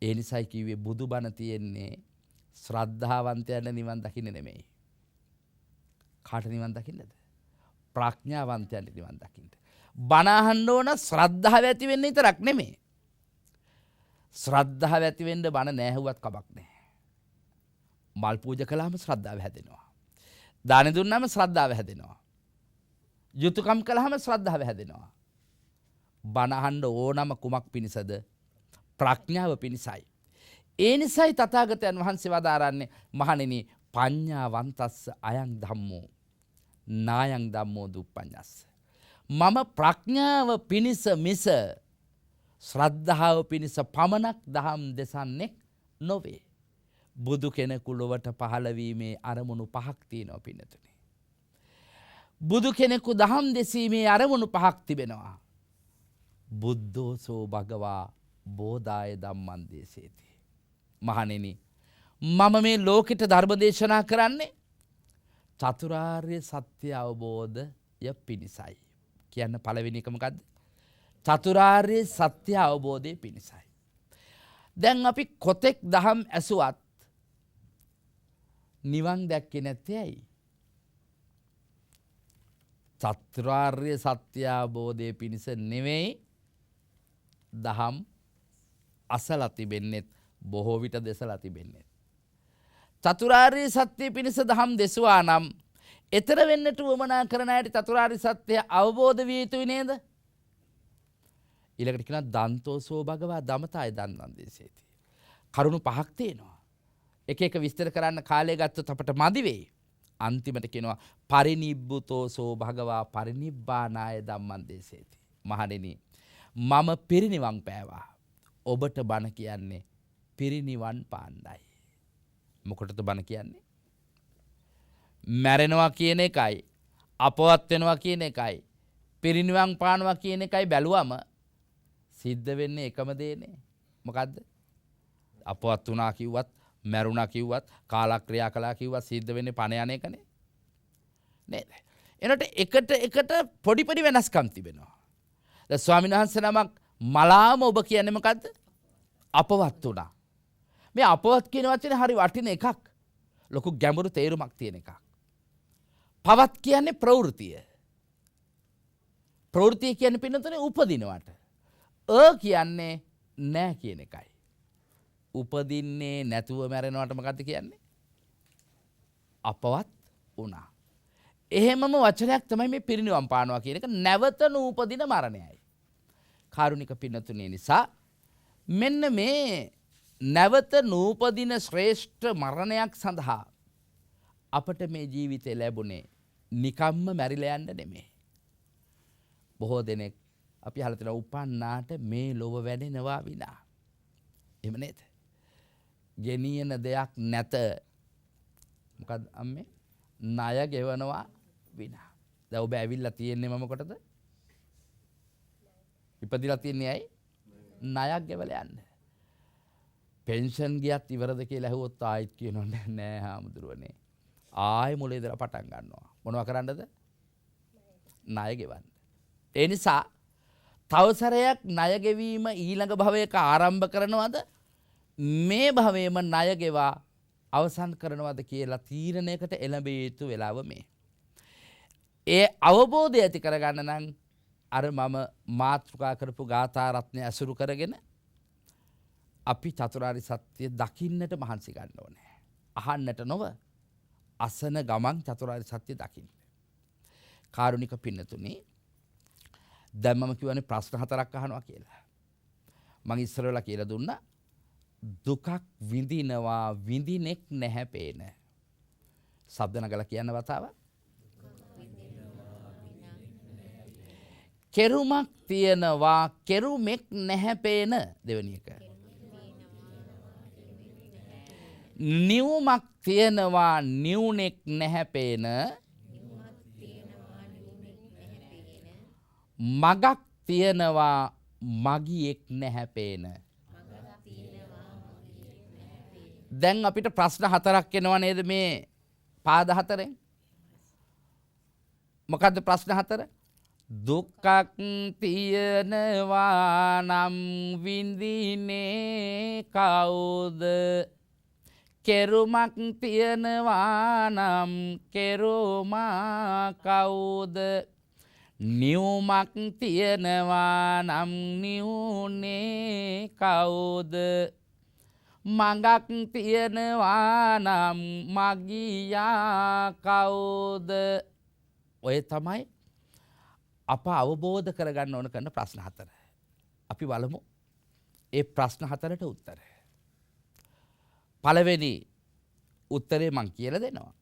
ඒ නිසායි කිව්වේ බුදු බණ තියෙන්නේ ශ්‍රද්ධාවන්තයන්ට නිවන් දකින්න නෙමෙයි. කාට නිවන් දකින්නද? ප්‍රඥාවන්තයන්ට නිවන් දකින්න. බණ අහන්න ඕන ශ්‍රද්ධාව ඇති වෙන්න විතරක් නෙමෙයි. ශ්‍රද්ධාව ඇති වෙන්න බණ නැහුවත් කමක් නැහැ. මල් පූජා කළාම ශ්‍රද්ධාව හැදෙනවා. දාන දුන්නාම ශ්‍රද්ධාව හැදෙනවා. යුතුයකම් කළාම ශ්‍රද්ධාව හැදෙනවා. බණ අහන්න ඕනම කුමක් පිණිසද? ප්‍රඥාව පිණිසයි. ඒ නිසායි තථාගතයන් වහන්සේ වදාරන්නේ මහණෙනි පඤ්ඤාවන්තස්ස අයං ධම්මෝ නායං ධම්මෝ දුප්පඤ්ඤස්ස. මම ප්‍රඥාව පිණිස මිස ශ්‍රද්ධාව පිණිස පමණක් දහම් දෙසන්නේ නොවේ. බුදු කෙනෙකු ලොවට පහළ වීමේ අරමුණු පහක් තියෙනවා පින්නතුනි. බුදු කෙනෙකු දහම් දෙසීමේ අරමුණු පහක් තිබෙනවා. බුද්ධෝසෝ භගවා බෝධාය ධම්මං දේශේති. මහණෙනි මම මේ ලෝකෙට ධර්ම දේශනා කරන්නේ චතුරාර්ය සත්‍ය අවබෝධය පිණිසයි. කියන්න පළවෙනි එක මොකද්ද? චතුරාර්ය සත්‍ය අවබෝධය පිණිසයි. දැන් අපි කොතෙක් දහම් ඇසුවත් නිවන් දැක්කේ නැත්තේ ඇයි? චතුරාර්ය සත්‍ය අවබෝධය පිණිස නෙවෙයි දහම් අසලා තිබෙන්නේ, බොහෝ විට දෙසලා තිබෙන්නේ. චතුරාර්ය සත්‍ය පිණිස දහම් දෙසුවා නම් ඊතර වෙන්නට උවමනා කරන අයට චතුරාර්ය සත්‍ය අවබෝධ විය යුතුයි නේද? ඊළඟට කියනවා දන්තෝසෝ භගවා දමතාය දන්නන් දේශේති. කරුණු පහක් තියෙනවා. එක එක විස්තර කරන්න කාලය ගත්තොත් අපට මදි වෙයි. අන්තිමට කියනවා පරිනිබ්බුතෝසෝ භගවා පරිනිබ්බානාය ධම්මං දේශේති. මහණෙනි මම පිරිනිවන් පෑවා. ඔබට බණ කියන්නේ පිරිනිවන් පාණ්ඩයි. මොකටද බණ කියන්නේ? මැරෙනවා කියන එකයි අපවත් වෙනවා කියන එකයි පිරිනිවන් පානවා කියන එකයි බැලුවම සිද්ධ වෙන්නේ එකම දේනේ. මොකද්ද? අපවත් වුණා කිව්වත් මැරුණා කිව්වත් කාලක්‍රියා කළා කිව්වත් සිද්ධ වෙන්නේ පණ යන එකනේ. නේද? එනට එකට පොඩි පොඩි වෙනස්කම් තිබෙනවා. දැන් ස්වාමීන් වහන්සේ නමක් මලාම ඔබ කියන්නේ මොකද්ද? අපවත් වුණා. මේ අපවත් කියන වචනේ හරි වටින එකක්. ලොකු ගැඹුරු තේරුමක් තියෙන එකක්. පවත් කියන්නේ ප්‍රවෘතිය. ප්‍රවෘතිය කියන්නේ පින්නතනේ උපදිනවට. කියන්නේ නෑ කියන එකයි. උපදින්නේ නැතුව මැරෙනවට මොකද්ද කියන්නේ? අපවත් වුණා. එහෙමම වචනයක් තමයි මේ පිරිනිවන් පානවා කියන එක. නැවත නූපදින මරණයයි. කාරුණික පින්නතුනේ නිසා මෙන්න මේ නැවත නූපදින ශ්‍රේෂ්ඨ මරණයක් සඳහා අපට මේ ජීවිතේ ලැබුණේ නිකම්ම මැරිලා යන්න නෙමෙයි. බොහෝ දෙනෙක් අපි අහලා තියෙනවා උපන්නාට මේ ලොව වැඩෙනවා විනා. එහෙම නේද? ගෙනියන දෙයක් නැත. මොකද අම්මේ? ණය ගෙවනවා විනා. දැන් ඔබ ඇවිල්ලා තියෙන්නේ මම කොටද? ඉපදිලා තියන්නේ ඇයි? ණයක් ගෙවලා යන්න. පෙන්ෂන් ගියත් ඉවරද කියලා ඇහුවොත් ආයෙත් කියනවා නෑ හාමුදුරුවනේ. ආයෙ මුල ඉඳලා පටන් ගන්නවා. මොනවා කරන්නද? ණය ගෙවන්න. ඒ නිසා තව සැරයක් ණය ගෙවීම ඊළඟ භවයක ආරම්භ කරනවද? මේ භවයේම ණය ගෙවා අවසන් කරනවද කියලා තීරණයකට එළඹිය යුතු වෙලාව මේ. ඒ අවබෝධය ඇති කරගන්න නම් අර මම මාතෘකා කරපු ගාථා රත්නය අසුරු කරගෙන අපි චතුරාර්ය සත්‍ය දකින්නට මහන්සි ගන්න ඕනේ. අහන්නට නොව අසන ගමන් චතුරාර්ය සත්‍ය දකින්න. කාරුණික පින්නතුනි, දැන් මම කියවනේ ප්‍රශ්න 4ක් අහනවා කියලා. මම ඉස්සර වෙලා කියලා දුන්නා දුකක් විඳිනවා විඳිනෙක් නැහැ පේන. ශබ්ද නගලා කියන්න වතාව. කෙරුමක් තියනවා කෙරුමෙක් නැහැ පේන. දෙවෙනි එක. නිවුමක් තියනවා නිවුනෙක් නැහැ පේන. මගක් තියනවා මගියෙක් නැහැ පේන. දැන් අපිට ප්‍රශ්න 4ක් එනවා නේද මේ පාද 4ෙන්? මොකද්ද ප්‍රශ්න 4? දුක්ඛක් තියනවා නම් විඳින්නේ කවුද? කෙරුමක් තියනවා නම් කෙරුමා කවුද? නියුමක් තියනවා නම් නියුනේ කවුද? මඟක් තියනවා නම් මගියා කවුද? ඔය තමයි අප අවබෝධ කරගන්න ඕන කරන ප්‍රශ්න 4. අපි බලමු ඒ ප්‍රශ්න 4ට උත්තරය. පළවෙනි උත්තරේ මං කියලා දෙනවා.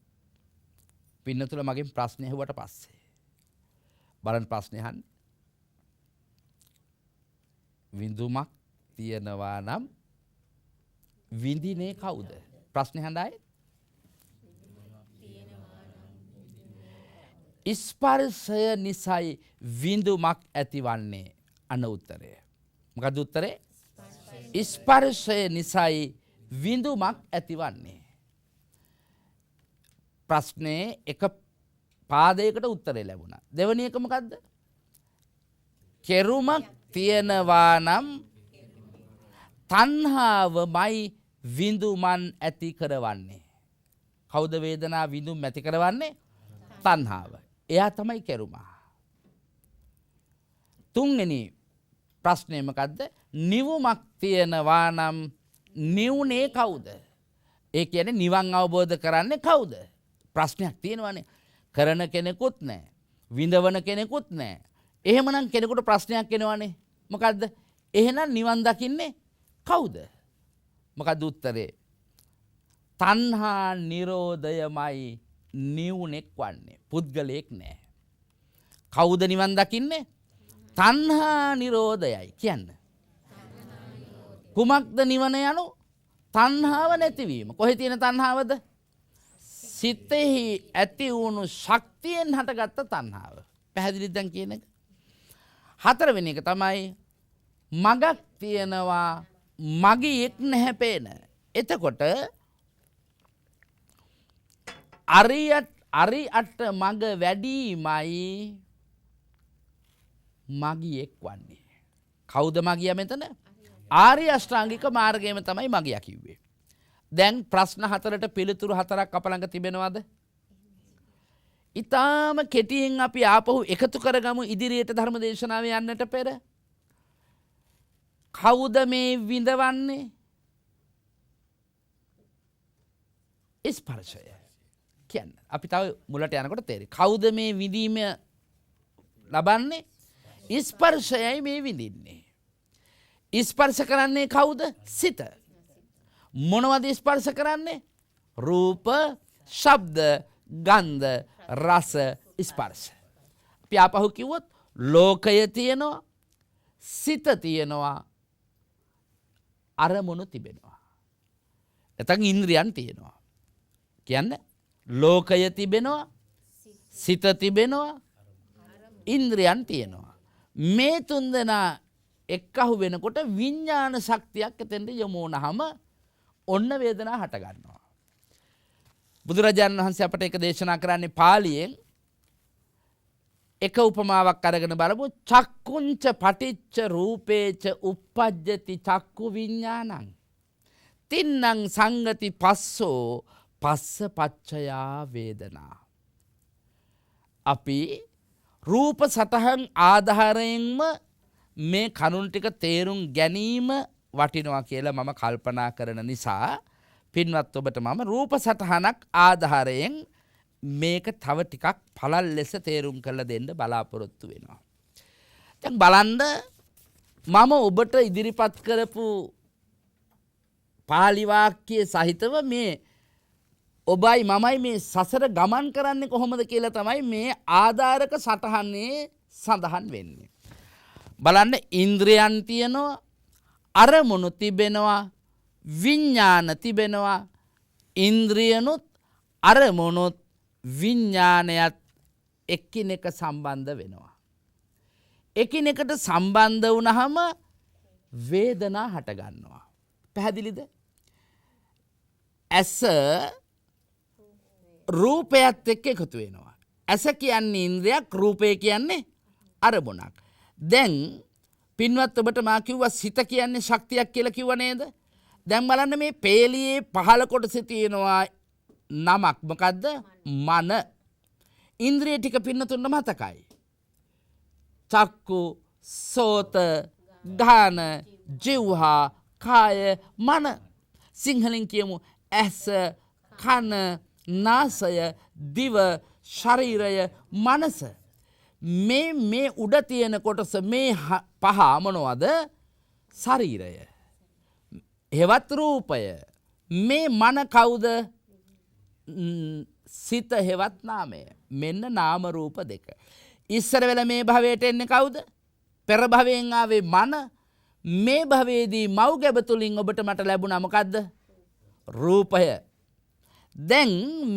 පින්නතුල මගෙන් ප්‍රශ්න ඇහුවට පස්සේ බලන්න ප්‍රශ්නේ අහන්න. විඳුමක් තියනවා නම් විඳිනේ කවුද? ප්‍රශ්නේ අහන්නයි. ස්පර්ශය නිසයි විඳුමක් ඇතිවන්නේ. අන්න උත්තරය. මොකද උත්තරේ? ස්පර්ශය නිසයි විඳුමක් ඇතිවන්නේ. ප්‍රශ්නේ එක පාදයකට උත්තරේ ලැබුණා. දෙවෙනි එක මොකද්ද? කෙරුමක් තියනවා නම් තණ්හාවමයි විඳුමන් ඇති කරවන්නේ. කවුද වේදනා විඳුම් ඇති කරවන්නේ? තණ්හාව. එයා තමයි කෙරුමා. තුන්වෙනි ප්‍රශ්නේ මොකද්ද? නිවුමක් තියනවා නම් නිවුනේ කවුද? ඒ කියන්නේ නිවන් අවබෝධ කරන්නේ කවුද? ප්‍රශ්නයක් තියෙනවානේ. කරන කෙනෙකුත් නැහැ. විඳවන කෙනෙකුත් නැහැ. එහෙමනම් කෙනෙකුට ප්‍රශ්නයක් එනවානේ. මොකද්ද? එහෙනම් නිවන් දකින්නේ කවුද? මොකද්ද උත්තරේ? තණ්හා නිරෝධයමයි නිවුනෙක් වන්නේ. පුද්ගලයෙක් නැහැ. කවුද නිවන් දකින්නේ? තණ්හා නිරෝධයයි කියන්නේ. කුමක්ද නිවන යනු? තණ්හාව නැතිවීම. කොහේ තියෙන තණ්හාවද? සිතෙහි ඇති වුණු ශක්තියෙන් හටගත්ත තණ්හාව. පැහැදිලිද දැන් කියන එක? හතරවෙනි එක තමයි මගක් තියනවා මගියෙක් නැහැ පේන. එතකොට අරියට මග වැඩිමයි මගියෙක් වන්නේ. කවුද මගියා මෙතන? ආර්ය අෂ්ටාංගික මාර්ගයම තමයි මගියා කිව්වේ. දැන් ප්‍රශ්න 4ට පිළිතුරු 4ක් අප ළඟ තිබෙනවද? ඊටාම කෙටියෙන් අපි ආපහු එකතු කරගමු ඉදිරියට ධර්ම දේශනාවේ යන්නට පෙර. කවුද මේ විඳවන්නේ? ස්පර්ශය. කියන්න. අපි තව මුලට යනකොට තේරෙයි. කවුද මේ විඳීම ලබන්නේ? ස්පර්ශයයි මේ විඳින්නේ. ස්පර්ශ කරන්නේ කවුද? සිත. මොනවද ස්පර්ශ කරන්නේ? රූප, ශබ්ද, ගන්ධ, රස, ස්පර්ශ. අපි ආපහු කිව්වොත් ලෝකය තියෙනවා, සිත තියෙනවා, අරමුණු තිබෙනවා. නැත්නම් ඉන්ද්‍රියන් තියෙනවා. කියන්නේ ලෝකය තිබෙනවා, සිත තිබෙනවා, ඉන්ද්‍රියන් තියෙනවා. මේ තුන්දෙනා එක්කහු වෙනකොට විඥාන ශක්තියක් එතෙන්ට යොමු වුණාම ඔන්න වේදනා හට ගන්නවා. බුදුරජාණන් වහන්සේ අපට එක දේශනා කරන්නේ පාලියෙන් එක උපමාවක් අරගෙන බලමු. චක්කුංච පටිච්ච රූපේච uppajjati චක්කු විඥානං තින්නං සංගති පස්සෝ පස්ස පච්චයා වේදනා. අපි රූප සතහන් ආධාරයෙන්ම මේ කරුණු ටික තේරුම් ගැනීම වටිනවා කියලා මම කල්පනා කරන නිසා පින්වත් ඔබට මම රූප සතහනක් ආධාරයෙන් මේක තව ටිකක් පළල් ලෙස තේරුම් කරලා දෙන්න බලාපොරොත්තු වෙනවා. දැන් බලන්න මම ඔබට ඉදිරිපත් කරපු පාලි වාක්‍ය සහිතව මේ ඔබයි මමයි මේ සසර ගමන් කරන්නේ කොහොමද කියලා තමයි මේ ආධාරක සටහනේ සඳහන් වෙන්නේ. බලන්න ඉන්ද්‍රයන් තියෙනවා, අරමුණු තිබෙනවා, විඥාන තිබෙනවා. ඉන්ද්‍රියනුත් අරමුණුත් විඥානයත් එක්කිනෙක සම්බන්ධ වෙනවා. එකිනෙකට සම්බන්ධ වුණාම වේදනා හට ගන්නවා. පැහැදිලිද? ඇස රූපයත් එක්ක එකතු වෙනවා. ඇස කියන්නේ ඉන්ද්‍රයක්, රූපය කියන්නේ අරමුණක්. දැන් පින්වත් ඔබට මා කිව්වා සිත කියන්නේ ශක්තියක් කියලා කිව්ව නේද? දැන් බලන්න මේ පේලියේ පහළ කොටසේ තියෙනවා නමක්. මොකද්ද? මන. ඉන්ද්‍රිය ටික පින්නතුන්ට මතකයි. චක්කු, සෝත, ගාන, ජීවහා, කාය, මන. සිංහලෙන් කියමු ඇස, කන, නාසය, දිව, ශරීරය, මනස. මේ උඩ තියෙන කොටස මේ පහ මොනවද? ශරීරය. හෙවත් රූපය. මේ මන කවුද? සිත හෙවත් නාමය. මෙන්න නාම රූප දෙක. ඉස්සර වෙලා මේ භවයට එන්නේ කවුද? පෙර භවයෙන් ආවේ මන. මේ භවයේදී මව් ගැබ තුලින් ඔබට මට ලැබුණා මොකද්ද? රූපය. දැන්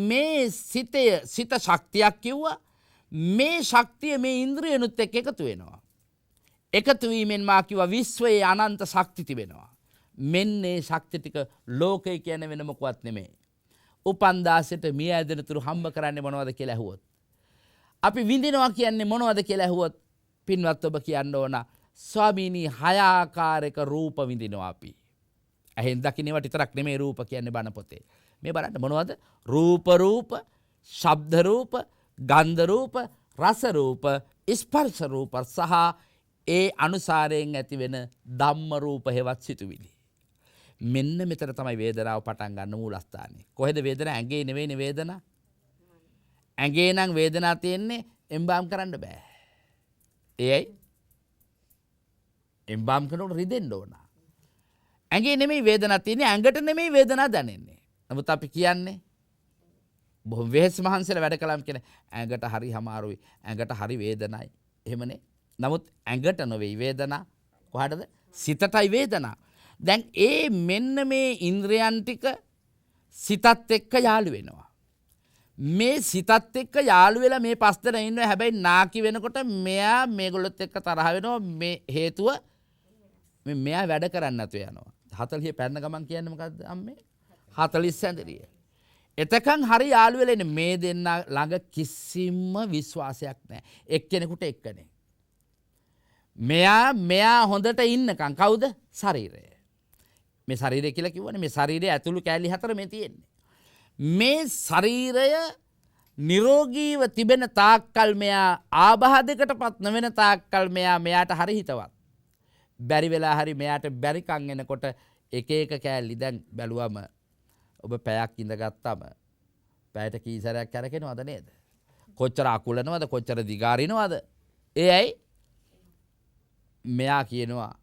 මේ සිත ශක්තියක් කිව්වා. මේ ශක්තිය මේ ඉන්ද්‍රියනුත් එක්ක එකතු වෙනවා. එකතු වීමෙන් මා කිව්වා විශ්වයේ අනන්ත ශක්ති තිබෙනවා. මෙන්නේ ශක්ති ටික ලෝකය කියන්නේ වෙන මොකවත් නෙමෙයි. උපන්දාසෙට මිය ඇදෙනතුරු හම්බ කරන්නේ මොනවද කියලා ඇහුවොත්, අපි විඳිනවා කියන්නේ මොනවද කියලා ඇහුවොත්, පින්වත් ඔබ කියන්න ඕන ස්වාමීනි 6 ආකාරයක රූප විඳිනවා අපි. ඇහෙන් දකින්නවට විතරක් නෙමෙයි රූප කියන්නේ බණ පොතේ. මේ බලන්න මොනවද? රූප, ශබ්ද රූප, ගන්ධ රූප, රස රූප, ස්පර්ශ රූප සහ ඒ අනුසාරයෙන් ඇති වෙන ධම්ම රූප හෙවත් සිතුවිලි. මෙන්න මෙතන තමයි වේදනාව පටන් ගන්න මූලස්ථානේ. කොහෙද වේදනාව? ඇඟේ නෙවෙයිනේ වේදනාව. ඇඟේ නම් වේදනාව තියෙන්නේ, එම්බාම් කරන්න බෑ. ඒයි එම්බාම් කරනකොට රිදෙන්න ඕන. ඇඟේ නෙමෙයි වේදනාව තියෙන්නේ, ඇඟට නෙමෙයි වේදනාව දැනෙන්නේ. නමුත් අපි කියන්නේ බොහොම වෙහෙස මහන්සියලා වැඩ කළාම කියන ඇඟට හරි අමාරුයි, ඇඟට හරි වේදනයි. එහෙමනේ. නමුත් ඇඟට නොවේ වේදනාව. කොහටද? සිතටයි වේදනාව. දැන් මෙන්න මේ ඉන්ද්‍රයන් ටික සිතත් එක්ක යාළු වෙනවා. මේ සිතත් එක්ක යාළු වෙලා මේ පස් දෙනා ඉන්නවා. හැබැයි නාකි වෙනකොට මෙයා මේගොල්ලොත් එක්ක තරහ වෙනවා. මේ හේතුව මෙයා වැඩ කරන්න නැතු යනවා. 40 පැන්න ගමන් කියන්නේ මොකද්ද අම්මේ? 40 සැඳරිය. එතකන් හරි යාළු වෙලා ඉන්නේ. මේ දෙන්න ළඟ කිසිම විශ්වාසයක් නැහැ. එක්කෙනෙකුට එක්කනේ. මෙයා හොඳට ඉන්නකම් කවුද? ශරීරය. මේ ශරීරය කියලා කිව්වනේ. මේ ශරීරයේ ඇතුළු කැලි 4 මේ තියෙන්නේ. මේ ශරීරය නිරෝගීව තිබෙන තාක්කල් මෙයා ආබාධයකටපත් නොවන තාක්කල් මෙයාට හරි හිතවත්. බැරි වෙලා හරි මෙයාට බැරිකම් එනකොට එක එක කැලි දැන් බැලුවම ඔබ පැයක් ඉඳගත්තාම පැයට කී සැරයක් කරකිනවද නේද? කොච්චර අකුලනවද? කොච්චර දිගාරිනවද? ඇයි? මෙයා කියනවා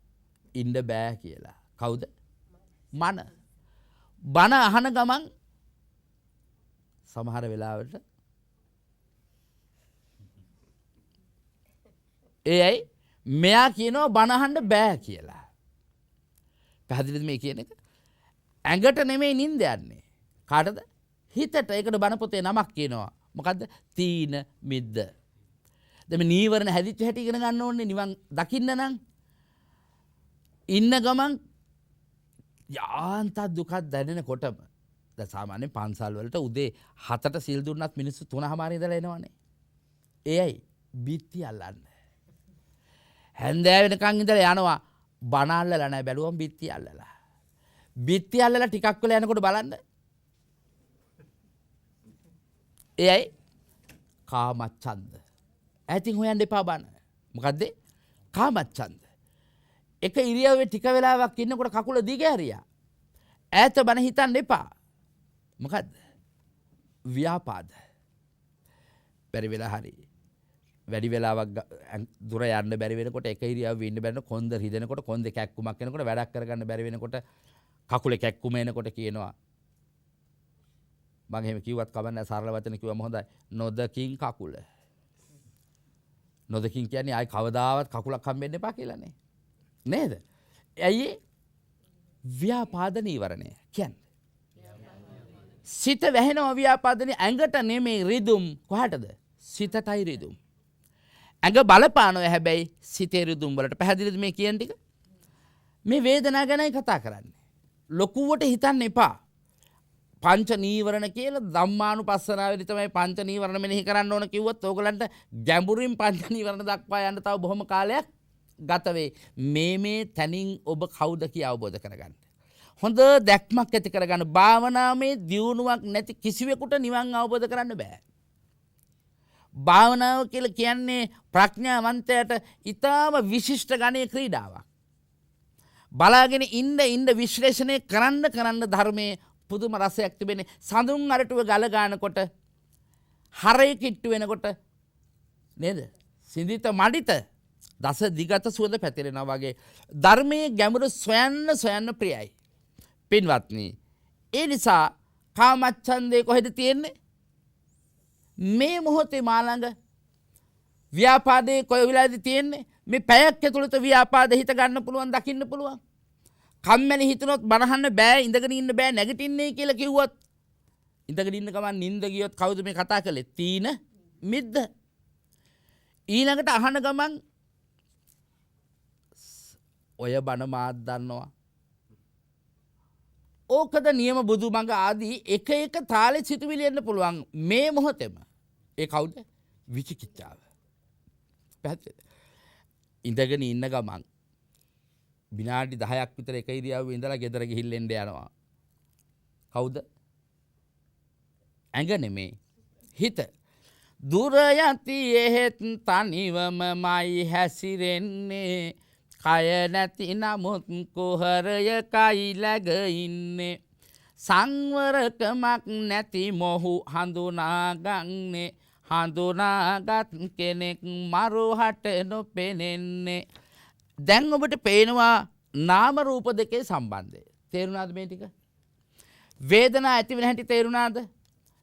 ඉන්න බෑ කියලා. කවුද? මන. බන අහන ගමන් සමහර වෙලාවට ඇයි? මෙයා කියනවා බන අහන්න බෑ කියලා. පැහැදිලිද මේ කියන එක? ඇඟට නෙමෙයි නිින්ද යන්නේ. කාටද? හිතට. ඒකට බණ පොතේ නමක් කියනවා. මොකද්ද? තීන මිද්ද. දැන් මේ නීවරණ හැදිච්ච හැටි ඉගෙන ගන්න ඕනේ නිවන් දකින්න නම්. ඉන්න ගමන් යාන්ත දුකක් දැනෙනකොටම දැන් සාමාන්‍යයෙන් පන්සල් වලට උදේ 7ට සිල් දුන්නත් මිනිස්සු 3:00 ඉඳලා එනවනේ. ඒයි බිත්ති අල්ලන්න. හැන්දෑව වෙනකන් ඉඳලා යනවා. බණ අල්ලලා නැහැ, බැලුවම බිත්ති අල්ලලා. බිත්ති අල්ලලා ටිකක් වෙලා යනකොට බලන්න. ඒයි කාමච්ඡන්ද. ඇතින් හොයන්න එපා බණ. මොකද්ද? කාමච්ඡන්ද. එක ඉරියව්වේ ටික වෙලාවක් ඉන්නකොට කකුල දිග හැරියා. ඈත බණ හිතන්න එපා. මොකද්ද? ව්‍යාපාද. බැරි වෙලා හරි. වැඩි වෙලාවක් දුර යන්න බැරි වෙනකොට එක ඉරියව්වේ ඉන්න බැරි කොන්ද රිදෙනකොට කොන්දේ කැක්කුමක් එනකොට වැඩක් කරගන්න බැරි වෙනකොට කකුලේ කැක්කුම එනකොට කියනවා මම එහෙම කිව්වත් කවන්න සරල වචන කිව්වම හොඳයි. නොදකින් කකුල. නොදකින් කියන්නේ ආයි කවදාවත් කකුලක් හම්බෙන්න එපා කියලානේ. නේද? ඇයි? ව්‍යාපාද නීවරණය කියන්නේ. සිත වැහෙනවා ව්‍යාපාදනේ. ඇඟට නෙමෙයි රිදුම්. කොහටද? සිතටයි රිදුම්. ඇඟ බලපානොය හැබැයි සිතේ රිදුම් වලට. පැහැදිලිද මේ කියන ටික? මේ වේදනාව ගැනයි කතා කරන්නේ. ලොකුවට හිතන්න එපා. පංච නීවරණ කියලා ධම්මානුපස්සනාවේදී තමයි පංච නීවරණ මෙනෙහි කරන්න ඕන කිව්වොත් ඕගලන්ට ගැඹුරින් පංච නීවරණ දක්වා යන්න තව බොහොම කාලයක් ගත වේ. මේ තනින් ඔබ කවුද කියලා අවබෝධ කරගන්න. හොඳ දැක්මක් ඇති කරගන්න. භාවනාවේ දියුණුවක් නැති කිසිවෙකුට නිවන් අවබෝධ කරන්න බෑ. භාවනාව කියලා කියන්නේ ප්‍රඥාවන්තයට ඊටාම විශිෂ්ට ගණයේ ක්‍රීඩාවක්. බලාගෙන ඉන්න විශ්ලේෂණය කරන්න ධර්මයේ පුදුම රසයක් තිබෙන්නේ. සඳුන් අරටුව ගල ගන්නකොට හරේ කිට්ටු වෙනකොට නේද? සිඳිත මඩිත දස දිගත සුවඳ පැතිරෙනවා වගේ ධර්මයේ ගැඹුර සොයන්න ප්‍රියයි. පින්වත්නි, ඒ නිසා කාමච්ඡන්දේ කොහෙද තියෙන්නේ? මේ මොහොතේ මා ළඟ. ව්‍යාපාදේ කොයි වෙලාවේද තියෙන්නේ? මේ පැයක් ඇතුළත ව්‍යාපාද හිත ගන්න පුළුවන්, දකින්න පුළුවන්. කම්මැලි හිතනොත් බනහන්න බෑ, ඉඳගෙන ඉන්න බෑ, නැගිටින්නේ කියලා කිව්වොත් ඉඳගෙන ඉන්න ගමන් නිින්ද ගියොත් කවුද මේ කතා කළේ? තීන මිද්ද. ඊළඟට අහන ගමන් ඔය බණ මාත් දන්නවා. ඕකද නියම බුදුමඟ ආදී එක තාලේ සිතුවිලි එන්න පුළුවන් මේ මොහොතේම. ඒ කවුද? විචිකිච්ඡාව. පැහැදිලිද? ඉඳගෙන ඉන්න ගමන් විනාඩි 10ක් විතර එක ඉරියව්වේ ඉඳලා ගෙදර ගිහිල්ලා එන්න යනවා. කවුද? ඇඟ නෙමේ, හිත. දුර යති එහෙත් තනිවමයි හැසිරෙන්නේ. කය නැති නමුත් කුහරයකයි läග ඉන්නේ. සංවරකමක් නැති මොහු හඳුනාගන්නේ. හඳුනාගත් කෙනෙක් මරුහට නොපෙනෙන්නේ. දැන් ඔබට පේනවා නාම රූප දෙකේ සම්බන්ධය. තේරුණාද මේ ටික? වේදනා ඇති වෙන හැටි තේරුණාද?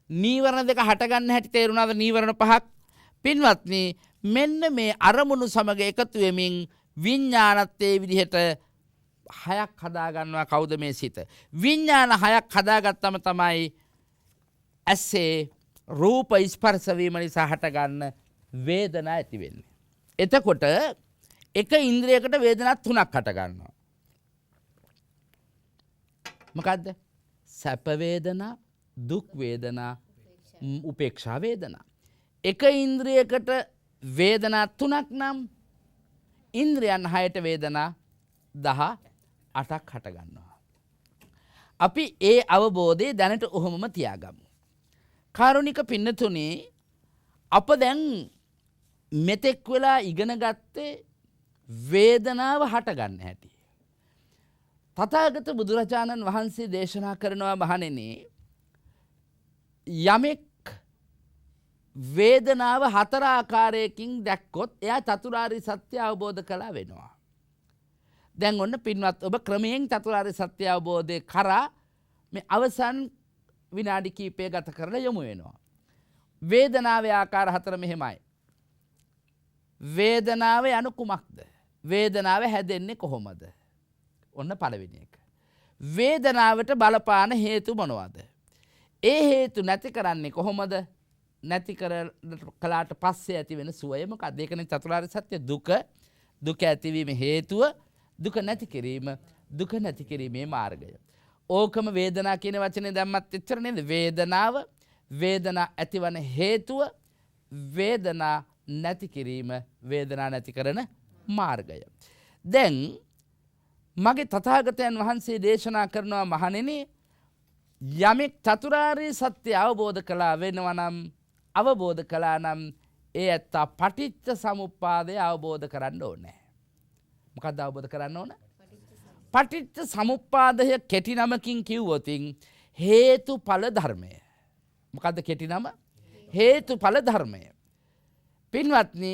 නීවරණ දෙක හට ගන්න හැටි තේරුණාද? නීවරණ පහක්. පින්වත්නි, මෙන්න මේ අරමුණු සමග එකතු වෙමින් විඥානත් ඒ විදිහට හයක් හදා ගන්නවා. කවුද මේ සිත? විඥාන හයක් හදාගත්තම තමයි ඇසේ රූප ස්පර්ශ වීම නිසා හට ගන්න වේදනා ඇති වෙන්නේ. එතකොට එක ඉන්ද්‍රියකට වේදනා තුනක් හට ගන්නවා. මොකද්ද? සැප වේදනා, දුක් වේදනා, උපේක්ෂා වේදනා. එක ඉන්ද්‍රියකට වේදනා තුනක් නම් ඉන්ද්‍රියන් 6ට වේදනා 18ක් හට ගන්නවා. අපි ඒ අවබෝධය දැනට ඔහොමම තියාගමු. කාරුණික පින්නතුනේ, අප දැන් මෙතෙක් වෙලා ඉගෙන ගත්තේ වේදනාව හට ගන්න හැටි. තථාගත බුදුරජාණන් වහන්සේ දේශනා කරනවා මහණෙනි, යමෙක් වේදනාව හතර ආකාරයකින් දැක්කොත් එයා චතුරාර්ය සත්‍ය අවබෝධ කළා වෙනවා. දැන් ඔන්න පින්වත් ඔබ ක්‍රමයෙන් චතුරාර්ය සත්‍ය අවබෝධය කරා මේ අවසන් විනාඩි කිහිපය ගත කරලා යමු වෙනවා. වේදනාවේ ආකාර හතර මෙහෙමයි. වේදනාව යනු කුමක්ද? වේදනාව හැදෙන්නේ කොහොමද? ඔන්න පළවෙනි එක. වේදනාවට බලපාන හේතු මොනවද? ඒ හේතු නැති කරන්නේ කොහොමද? නැති කළාට පස්සේ ඇති වෙන සුවය මොකක්ද? ඒකනේ චතුරාර්ය සත්‍ය. දුක ඇතිවීම හේතුව, දුක නැති කිරීම, දුක නැති කිරීමේ මාර්ගය. ඕකම වේදනා කියන වචනේ දැම්මත් එච්චර නේද? වේදනාව, වේදනා ඇතිවන හේතුව, වේදනා නැති කිරීම, වේදනා නැති කරන මාර්ගය. දැන් මගේ තථාගතයන් වහන්සේ දේශනා කරනවා මහණෙනි, යමෙක් චතුරාර්ය සත්‍ය අවබෝධ කළා වෙනවා නම්, අවබෝධ කළා නම් ඒ ඇත්තා පටිච්ච සමුප්පාදය අවබෝධ කරන්න ඕනේ. මොකක්ද අවබෝධ කරන්න ඕන? පටිච්ච සමුප්පාදය කෙටි නමකින් කිව්වොත් හේතුඵල ධර්මය. මොකද්ද කෙටි නම? හේතුඵල ධර්මය. පින්වත්නි,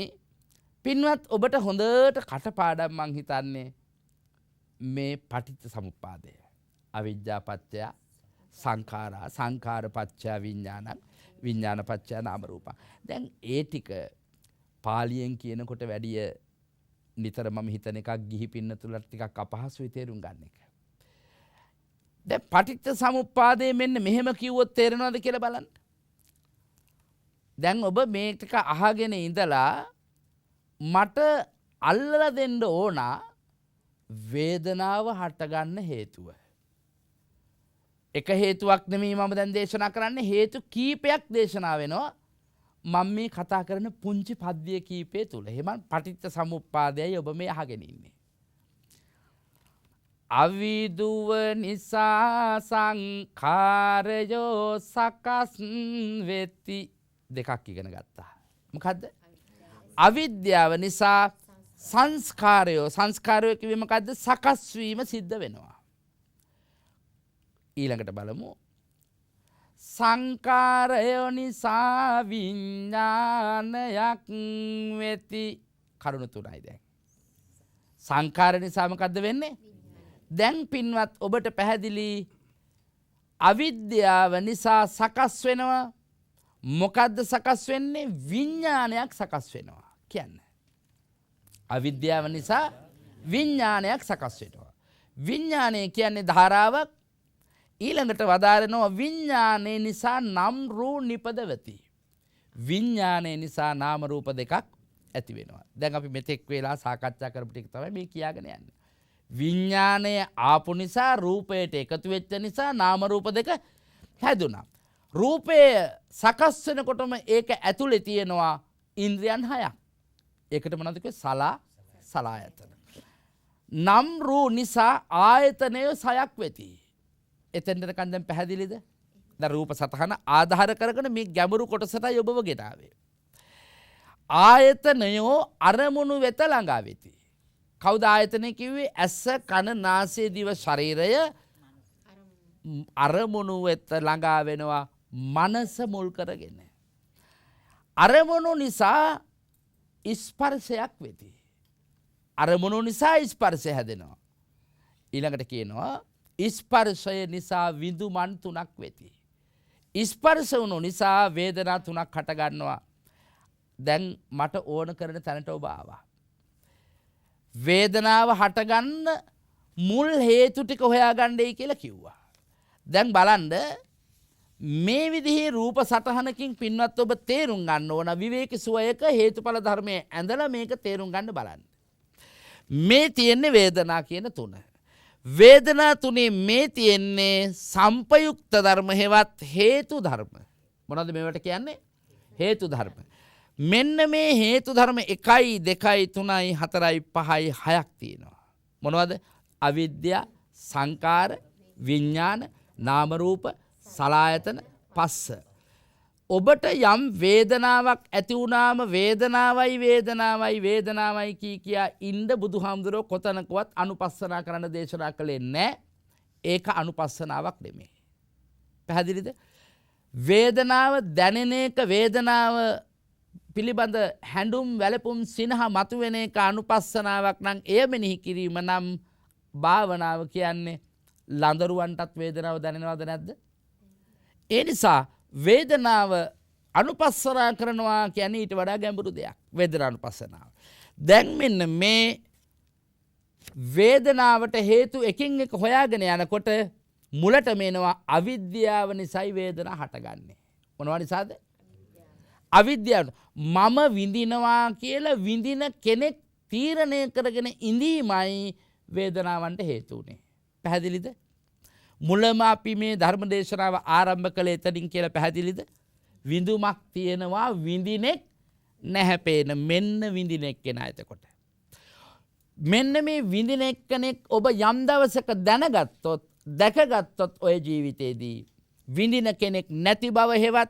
පින්වත් ඔබට හොඳට කටපාඩම් මං හිතන්නේ මේ පටිච්ච සමුප්පාදය. අවිජ්ජා පත්‍ය සංඛාරා, සංඛාර පත්‍ය විඥානං, විඥාන පත්‍ය නාම රූපං. දැන් ඒ ටික පාලියෙන් කියනකොට වැඩිය නිතර මම හිතන එකක් ගිහි පින්නතුලට ටිකක් අපහසුයි තේරුම් ගන්න එක. දැන් පටිච්ච සමුප්පාදය මෙන්න මෙහෙම කිව්වොත් තේරෙනවද කියලා බලන්න. දැන් ඔබ මේ ටික අහගෙන ඉඳලා මට අල්ලලා දෙන්න ඕන වේදනාව හටගන්න හේතුව. එක හේතුවක් නෙමෙයි මම දැන් දේශනා කරන්නේ හේතු කීපයක් දේශනා වෙනවා. මම මේ කතා කරන පුංචි පද්‍ය කීපය තුල. එහෙනම් පටිච්ච සමුප්පාදයයි ඔබ මේ අහගෙන ඉන්නේ. අවිදුව නිසා සංඛාරයෝ සකස් වෙති දෙකක් ඉගෙන ගත්තා. මොකද්ද? අවිද්‍යාව නිසා සංස්කාරයෝ කිව්වේ මොකද්ද? සකස් වීම සිද්ධ වෙනවා. ඊළඟට බලමු. සංකාරයෝ නිසා විඥානයක් වෙති. කරුණු තුනයි දැන්. සංකාර නිසා මොකද්ද වෙන්නේ? දැන් පින්වත් ඔබට පැහැදිලි අවිද්‍යාව නිසා සකස් වෙනවා. මොකද්ද සකස් වෙන්නේ? විඥානයක් සකස් වෙනවා කියන්නේ. අවිද්‍යාව නිසා විඥානයක් සකස් වෙනවා. විඥානය කියන්නේ ධාරාවක්. ඊළඟට වදාරනවා විඥානයේ නිසා නම් රූ නිපදවති. විඥානයේ නිසා නාම රූප දෙකක් ඇති වෙනවා. දැන් අපි මෙතෙක් වෙලා සාකච්ඡා කරපු ටික තමයි මේ කියාගෙන යන්නේ. විඥානය ආපු නිසා රූපයට එකතු වෙච්ච නිසා නාම රූප දෙක හැදුනා. රූපය සකස් වෙනකොටම ඒක ඇතුලේ තියෙනවා ඉන්ද්‍රියන් 6ක්. ඒකට මොනවද කිව්වේ? සලායතන. නම් රූ නිසා ආයතනය 6ක් වෙති. එතෙන්ට දැන් පැහැදිලිද? දැන් රූප සතහන ආධාර කරගෙන මේ ගැඹුරු කොටසටයි ඔබව ගෙනාවේ. ආයතනයෝ අරමුණු වෙත ළඟා වෙති. කවුද ආයතනය කිව්වේ? ඇස, කන, නාසය, දිව, ශරීරය අරමුණු වෙත ළඟා වෙනවා මනස මුල් කරගෙන. අරමුණු නිසා ස්පර්ශයක් වෙති. අරමුණු නිසා ස්පර්ශය හැදෙනවා. ඊළඟට කියනවා ස්පර්ශය නිසා විඳුමන් 3ක් වෙති. ස්පර්ශ වුණු නිසා වේදනා 3ක් හට ගන්නවා. දැන් මට ඕන කරන තැනට ඔබ ආවා. වේදනාව හටගන්න මුල් හේතු ටික හොයාගන්නයි කියලා කිව්වා. දැන් බලන්න මේ විදිහේ රූප සටහනකින් පින්වත් ඔබ තේරුම් ගන්න ඕන විවේක සුවයක හේතුඵල ධර්මයේ ඇඳලා මේක තේරුම් ගන්න බලන්න. මේ තියෙන්නේ වේදනා කියන තුන. වේදනා තුනේ මේ තියෙන්නේ සම්පයුක්ත ධර්ම හේවත් හේතු ධර්ම. මොනවද මේවට කියන්නේ? හේතු ධර්ම. මෙන්න මේ හේතු ධර්ම 1 2 3 4 5 6ක් තියෙනවා. මොනවද? අවිද්‍යාව, සංකාර, විඥාන, නාම රූප, සලආයතන, පස්ස. ඔබට යම් වේදනාවක් ඇති වුණාම වේදනාවයි කියා ඉන්න බුදුහාමුදුරුවෝ කොතනකවත් අනුපස්සනා කරන්න දේශනා කළේ නැහැ. ඒක අනුපස්සනාවක් නෙමෙයි. පැහැදිලිද? වේදනාව දැනෙන එක වේදනාව පිළිබඳ හැඬුම් වැළපුම් සිනහ මතුවෙන එක අනුපස්සනාවක් නම් එය මෙනෙහි කිරීම නම් භාවනාව කියන්නේ. ලඳරුවන්ටත් වේදනාව දැනෙනවද නැද්ද? ඒ නිසා වේදනාව අනුපස්සනා කරනවා කියන්නේ ඊට වඩා ගැඹුරු දෙයක්. වේදනානුපස්සනාව. දැන් මෙන්න මේ වේදනාවට හේතු එකින් එක හොයාගෙන යනකොට මුලට මේනවා අවිද්‍යාව නිසායි වේදනාව හටගන්නේ. මොනවා නිසාද? අවිද්‍යාව. මම විඳිනවා කියලා විඳින කෙනෙක් තීරණය කරගෙන ඉඳීමයි වේදනාවන්ට හේතු උනේ. පැහැදිලිද? මුලම අපි මේ ධර්ම දේශනාව ආරම්භ කළේ එතනින් කියලා පැහැදිලිද? විඳුමක් තියෙනවා විඳිනෙක් නැහැ පේන. මෙන්න විඳිනෙක් කෙනා එතකොට. මෙන්න මේ විඳිනෙක් කෙනෙක් ඔබ යම් දවසක දැනගත්තොත් දැකගත්තොත් ඔය ජීවිතේදී විඳින කෙනෙක් නැති බව හෙවත්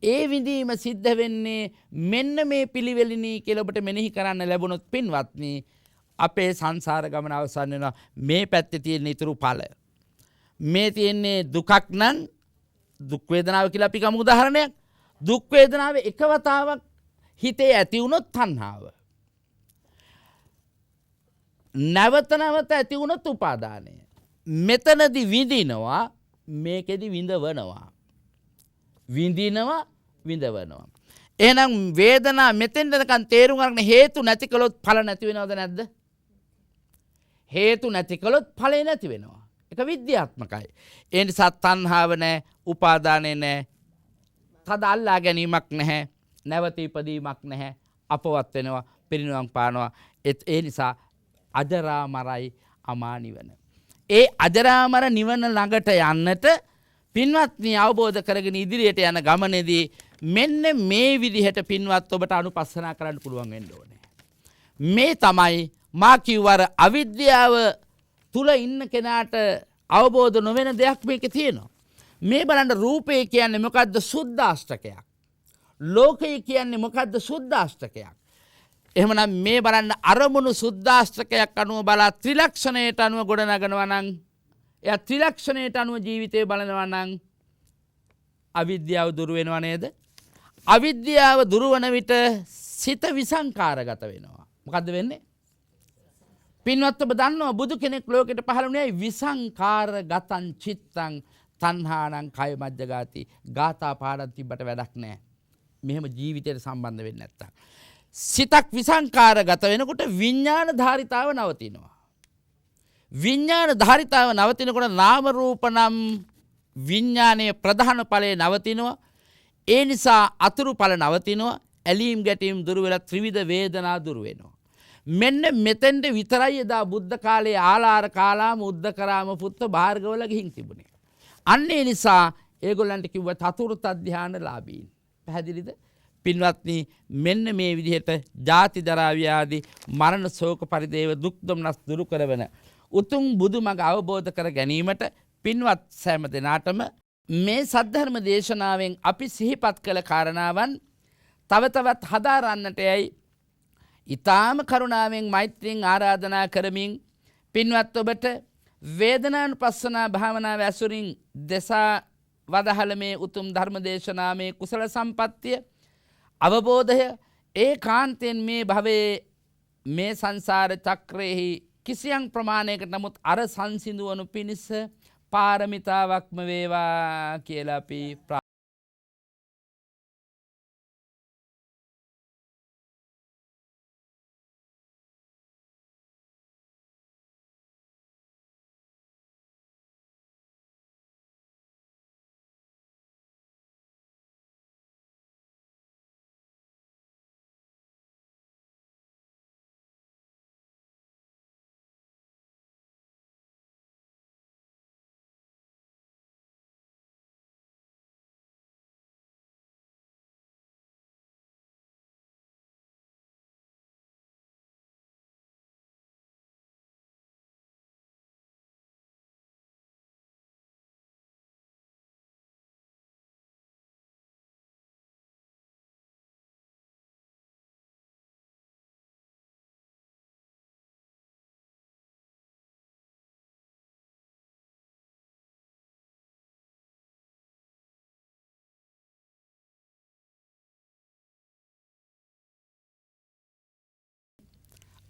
ඒ විඳීම සිද්ධ වෙන්නේ මෙන්න මේ පිළිවෙලිනි කියලා ඔබට මෙනෙහි කරන්න ලැබුණොත් පින්වත්නි අපේ සංසාර ගමන අවසන් වෙනවා. මේ පැත්තේ තියෙන ඊතුරු ඵල. මේ තියෙන්නේ දුකක් නම් දුක් වේදනාව කියලා අපි ගමු උදාහරණයක්. දුක් වේදනාව එකවතාවක් හිතේ ඇති වුණොත් තණ්හාව. නැවත නැවත ඇති වුණොත් උපාදානය. මෙතනදී විඳිනවා මේකෙදි විඳවනවා. විඳවනවා. එහෙනම් වේදනාව මෙතෙන් දෙනකන් තේරුම් ගන්න හේතු නැති කළොත් ඵල නැති වෙනවද නැද්ද? හේතු නැති කළොත් ඵලෙ නැති වෙනවා. ඒක විද්‍යාත්මකයි. ඒ නිසා තණ්හාව නැහැ, උපාදානය නැහැ, තද අල්ලා ගැනීමක් නැහැ, නැවත ඉපදීමක් නැහැ, අපවත් වෙනවා. පිරිනිවන් පානවා. ඒ නිසා අජරාමරයි අමා නිවන. ඒ අජරාමර නිවන ළඟට යන්නට පින්වත්නි අවබෝධ කරගෙන ඉදිරියට යන ගමනේදී මෙන්න මේ විදිහට පින්වත් ඔබට අනුපස්සනා කරන්න පුළුවන් වෙන්න ඕනේ. මේ තමයි මා කිව්වර අවිද්‍යාව තුල ඉන්න කෙනාට අවබෝධ නොවන දෙයක් මේකේ තියෙනවා. මේ බලන්න රූපය කියන්නේ මොකද්ද? සුද්ධාෂ්ටකයක්. ලෝකය කියන්නේ මොකද්ද? සුද්ධාෂ්ටකයක්. එහෙමනම් මේ බලන්න අරමුණු සුද්ධාෂ්ටකයක් අනුව බලා ත්‍රිලක්ෂණයට අනුව ගොඩනගනවා නම් එයා ත්‍රිලක්ෂණයට අනුව ජීවිතේ බලනවා නම් අවිද්‍යාව දුරු වෙනව නේද? අවිද්‍යාව දුරු වන විට සිත විසංකාරගත වෙනවා. මොකද්ද වෙන්නේ? පින්වත් ඔබ දන්නවා බුදු කෙනෙක් ලෝකෙට පහළ වුණේ විසංකාරගතං චිත්තං තණ්හානං කය මජ්ජගාති. ගාථා පාඩම් තිබ්බට වැඩක් නැහැ. මෙහෙම ජීවිතයට සම්බන්ධ වෙන්නේ නැත්තම්. සිතක් විසංකාරගත වෙනකොට විඥාන ධාරිතාව නවතිනවා. විඥාන ධාරිතාව නවතිනකොට නාම රූප නම් විඥානයේ ප්‍රධාන ඵලයේ නවතිනවා. ඒ නිසා අතුරු ඵල නවතිනවා. ඇලීම් ගැටීම් දුරු වෙලා ත්‍රිවිධ වේදනා දුරු වෙනවා. මෙන්න මෙතෙන්ට විතරයි එදා බුද්ධ කාලයේ ආලාර කාලාම උද්දකරාම පුත්ත භාර්ගවල ගිහින් තිබුණේ. අන්න ඒ නිසා ඒගොල්ලන්ට කිව්වා චතුර්ථ ධානලාභීන්. පැහැදිලිද? පින්වත්නි මෙන්න මේ විදිහට ජාති ජරා ව්‍යාධි මරණ ශෝක පරිදේව දුක් දුම්නස් දුරු කරවන උතුම් බුදුමඟ අවබෝධ කර ගැනීමට පින්වත් සෑම දෙනාටම මේ සද්ධර්ම දේශනාවෙන් අපි සිහිපත් කළ කාරණාවන් තව තවත් හදාරන්නට යයි ඊ타ම කරුණාවෙන් මෛත්‍රියෙන් ආරාධනා කරමින් පින්වත් ඔබට වේදනානුපස්සනා භාවනාව ඇසුරින් දසා වදහල මේ උතුම් ධර්ම දේශනාවේ කුසල සම්පත්තිය අවබෝධය ඒකාන්තයෙන් මේ භවයේ මේ සංසාර චක්‍රයේහි කිසියම් ප්‍රමාණයකට නමුත් අර සංසිඳුවනු පිණිස පාරමිතාවක්ම වේවා කියලා අපි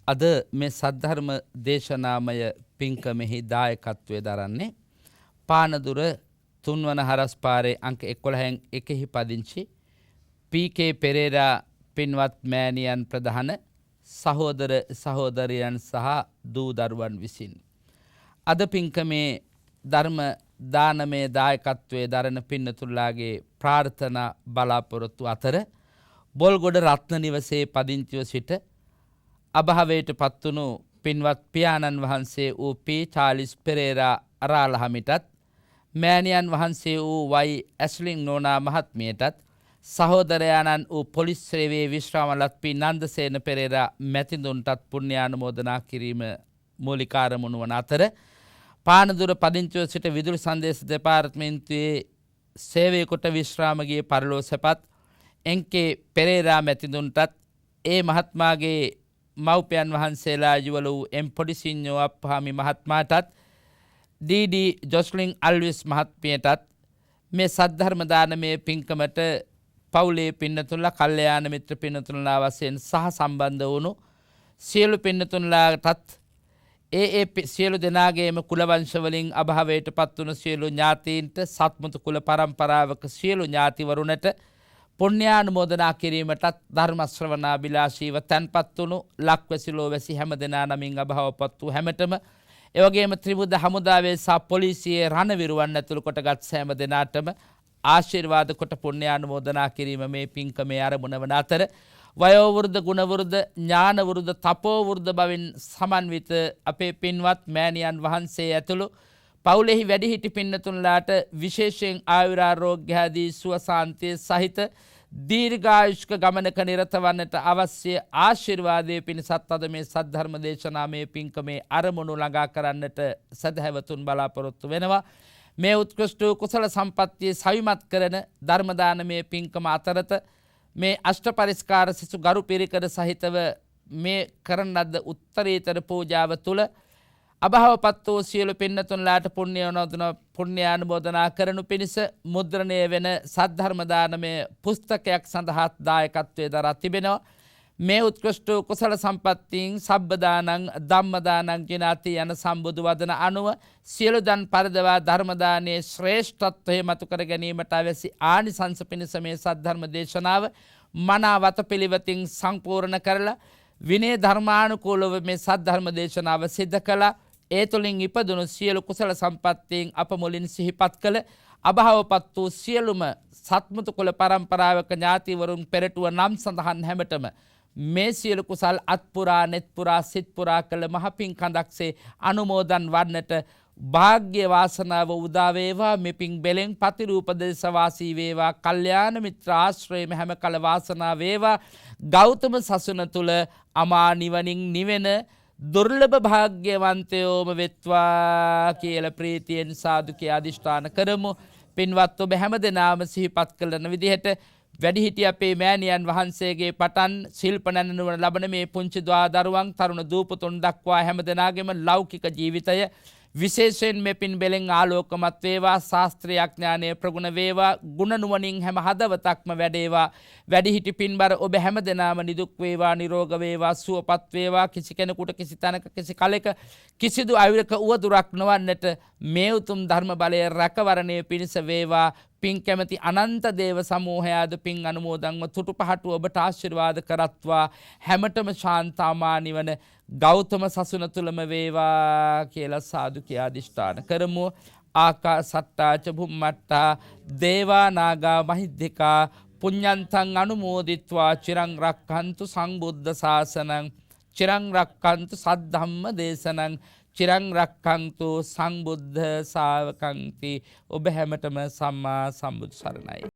අද මේ සද්ධර්ම දේශනාමය පින්කමෙහි දායකත්වය දරන්නේ පානදුර 3 වන හරස්පාරේ අංක 11න් 1 පදිංචි පී.කේ. පෙරේරා පින්වත් මෑණියන් ප්‍රධාන සහෝදර සහෝදරියන් සහ දූ දරුවන් විසින් අද පින්කමේ ධර්ම දානමය දායකත්වයේ දරන පින්නතුල්ලාගේ ප්‍රාර්ථනා බලාපොරොත්තු අතර බොල්ගොඩ රත්න නිවසේ පදිංචිව සිට අභාවයට පත්වුණු පින්වත් පියාණන් වහන්සේ වූ පී. චාලිස් පෙරේරා අරාලහමිටත් මෑණියන් වහන්සේ වූ වයි ඇස්ලින් නෝනා මහත්මියටත් සහෝදරයාණන් වූ පොලිස් සේවයේ විශ්‍රාමලත් පී. නන්දසේන පෙරේරා මැතිඳුන්ටත් පුණ්‍යානුමෝදනා කිරීම මූලික අරමුණු වන අතර පානදුර පදිංචිව සිට විදුලි සංදේශ දෙපාර්තමේන්තුවේ සේවය කොට විශ්‍රාම ගිය පරලෝ සැපත් එන්.කේ. පෙරේරා මැතිඳුන්ටත් ඒ මහත්මාගේ මව්පියන් වහන්සේලා යුවල වූ එම් පොඩිසිඤ්ඤෝ අප්පාමි මහත්මයාටත් ඩී.ඩී. ජොස්ලින් අල්විස් මහත්මියටත් මේ සද්ධර්ම දානමය පින්කමට පවුලේ පින්නතුන්ලා කල්යාණ මිත්‍ර පින්නතුන්ලා වශයෙන් සහ සම්බන්ධ වුණු සියලු පින්නතුන්ලාටත් ඒ සියලු දෙනාගේම කුලවංශ වලින් අභාවයට පත්වුණු සියලු ඥාතීන්ට සත්මුතු කුල පරම්පරාවක සියලු ඥාතිවරුන්ට පුණ්‍යානුමෝදනා කිරීමටත් ධර්ම ශ්‍රවණාබිලාෂීව තන්පත් වුණු ලක්වැසිලෝ වැසි හැම දෙනා නමින් අභාවපත් වූ හැමතෙම එවැගේම ත්‍රිබුද්ධ හමුදාවේ සහ පොලිසියේ රණවිරුවන් ඇතුළු කොටගත් හැම දෙනාටම ආශිර්වාද කොට පුණ්‍යානුමෝදනා කිරීම මේ පින්කමේ ආරමුණ වන අතර වයෝවෘද්ධ ගුණවෘද්ධ ඥානවෘද්ධ තපෝවෘද්ධ බවින් සමන්විත අපේ පින්වත් මෑණියන් වහන්සේ ඇතුළු පවුලෙහි වැඩිහිටි පින්නතුන්ලාට විශේෂයෙන් ආයුරාරෝග්‍ය ආදී සුවසාන්තිය සහිත දීර්ඝායුෂ්ක ගමනක නිරත වන්නට අවශ්‍ය ආශිර්වාදයේ පිණිසත් අද මේ සද්ධර්ම දේශනාමය පින්කමේ අරමුණු ළඟා කරන්නට සදහැවතුන් බලාපොරොත්තු වෙනවා. මේ උත්කෘෂ්ට කුසල සම්පත්තිය සවිමත් කරන ධර්ම දානමය පින්කම අතරත මේ අෂ්ට පරිස්කාර සිසු ගරු පිරිකර සහිතව මේ කරන ලද උත්තරීතර පූජාව තුළ අභාවපත් වූ සියලු පින්නතුන්ලාට පුණ්‍යානුමෝදනා කරනු පිණිස මුද්‍රණය වෙන සද්ධර්ම දානමය පුස්තකයක් සඳහාත් දායකත්වයේ දරා තිබෙනවා. මේ උත්කෘෂ්ට කුසල සම්පත්තීන් සබ්බදානං ධම්මදානං ජිනාති යන සම්බුදු වදන අනුව සියලු දන් පරදවා ධර්මදානයේ ශ්‍රේෂ්ඨත්වය මතු කර ගැනීමට අවැසි ආනිසංස පිණිස මේ සද්ධර්ම දේශනාව මනා වතපිළිවෙතින් සම්පූර්ණ කරලා විනය ධර්මානුකූලව මේ සද්ධර්ම දේශනාව සිද්ධ කළා. ඒ තුළින් ඉපදුණු සියලු කුසල සම්පත්තීන් අප මුලින් සිහිපත් කළ අභාවපත් වූ සියලුම සත්මුතු කුල පරම්පරාවක ඥාතිවරුන් පෙරටුව නම් සඳහන් හැමතෙම මේ සියලු කුසල් අත්පුරා නෙත්පුරා සිත්පුරා කළ මහපින් කඳක්සේ අනුමෝදන් වන්නට භාග්‍ය වාසනාව උදා වේවා. මෙපින් බෙලෙන් පතිරූපදේශ වාසී වේවා. කල්යාණ මිත්‍ර ආශ්‍රයම හැම කල වාසනාව වේවා. ගෞතම සසුන තුල අමා නිවනින් නිවෙන දුර්ලභ භාග්‍යවන්තයෝම වෙත්වා කියලා ප්‍රීතියෙන් සාදු කියා අදිෂ්ඨාන කරමු. පින්වත් ඔබ හැමදෙනාම සිහිපත් කළන විදිහට වැඩිහිටි අපේ මෑණියන් වහන්සේගේ පටන් ශිල්ප නැනනුවන ලබන මේ පුංචි දරුවන් තරුණ දූපතුන් දක්වා හැමදෙනාගේම ලෞකික ජීවිතය විශේෂයෙන් මෙපින් බෙලෙන් ආලෝකමත් වේවා. ශාස්ත්‍රීය ඥානය ප්‍රගුණ වේවා. ගුණ නුවණින් හැම හදවතක්ම වැඩේවා. වැඩිහිටි පින්බර ඔබ හැමදෙනාම නිදුක් වේවා, නිරෝග වේවා, සුවපත් වේවා. කිසි කෙනෙකුට කිසි තැනක කිසි කලෙක කිසිදු අයුරක උවදුරක් නොවන්නට මේ උතුම් ධර්ම බලය රැකවරණය පිණිස වේවා. පින් කැමැති අනන්ත දේව සමූහයාද පින් අනුමෝදන්ව තුටු පහටු ඔබට ආශිර්වාද කරත්වා. හැමතෙම ශාන්තාමා නිවන ගෞතම සසුන තුලම වේවා කියලා සාදු කියා අදිෂ්ඨාන කරමු. ආකාසට්ටා ච බුම්මට්ටා දේවා නාග මහිද්దికා පුඤ්ඤන්තං අනුමෝදිත්වා චිරං රක්ඛන්තු සම්බුද්ධ ශාසනං චිරං රක්ඛන්තු සද්ධම්ම දේශනං චිරං රක්ඛන්තු සම්බුද්ධ ශාවකං ති. ඔබ හැමතෙම සම්මා සම්බුදු සරණයි.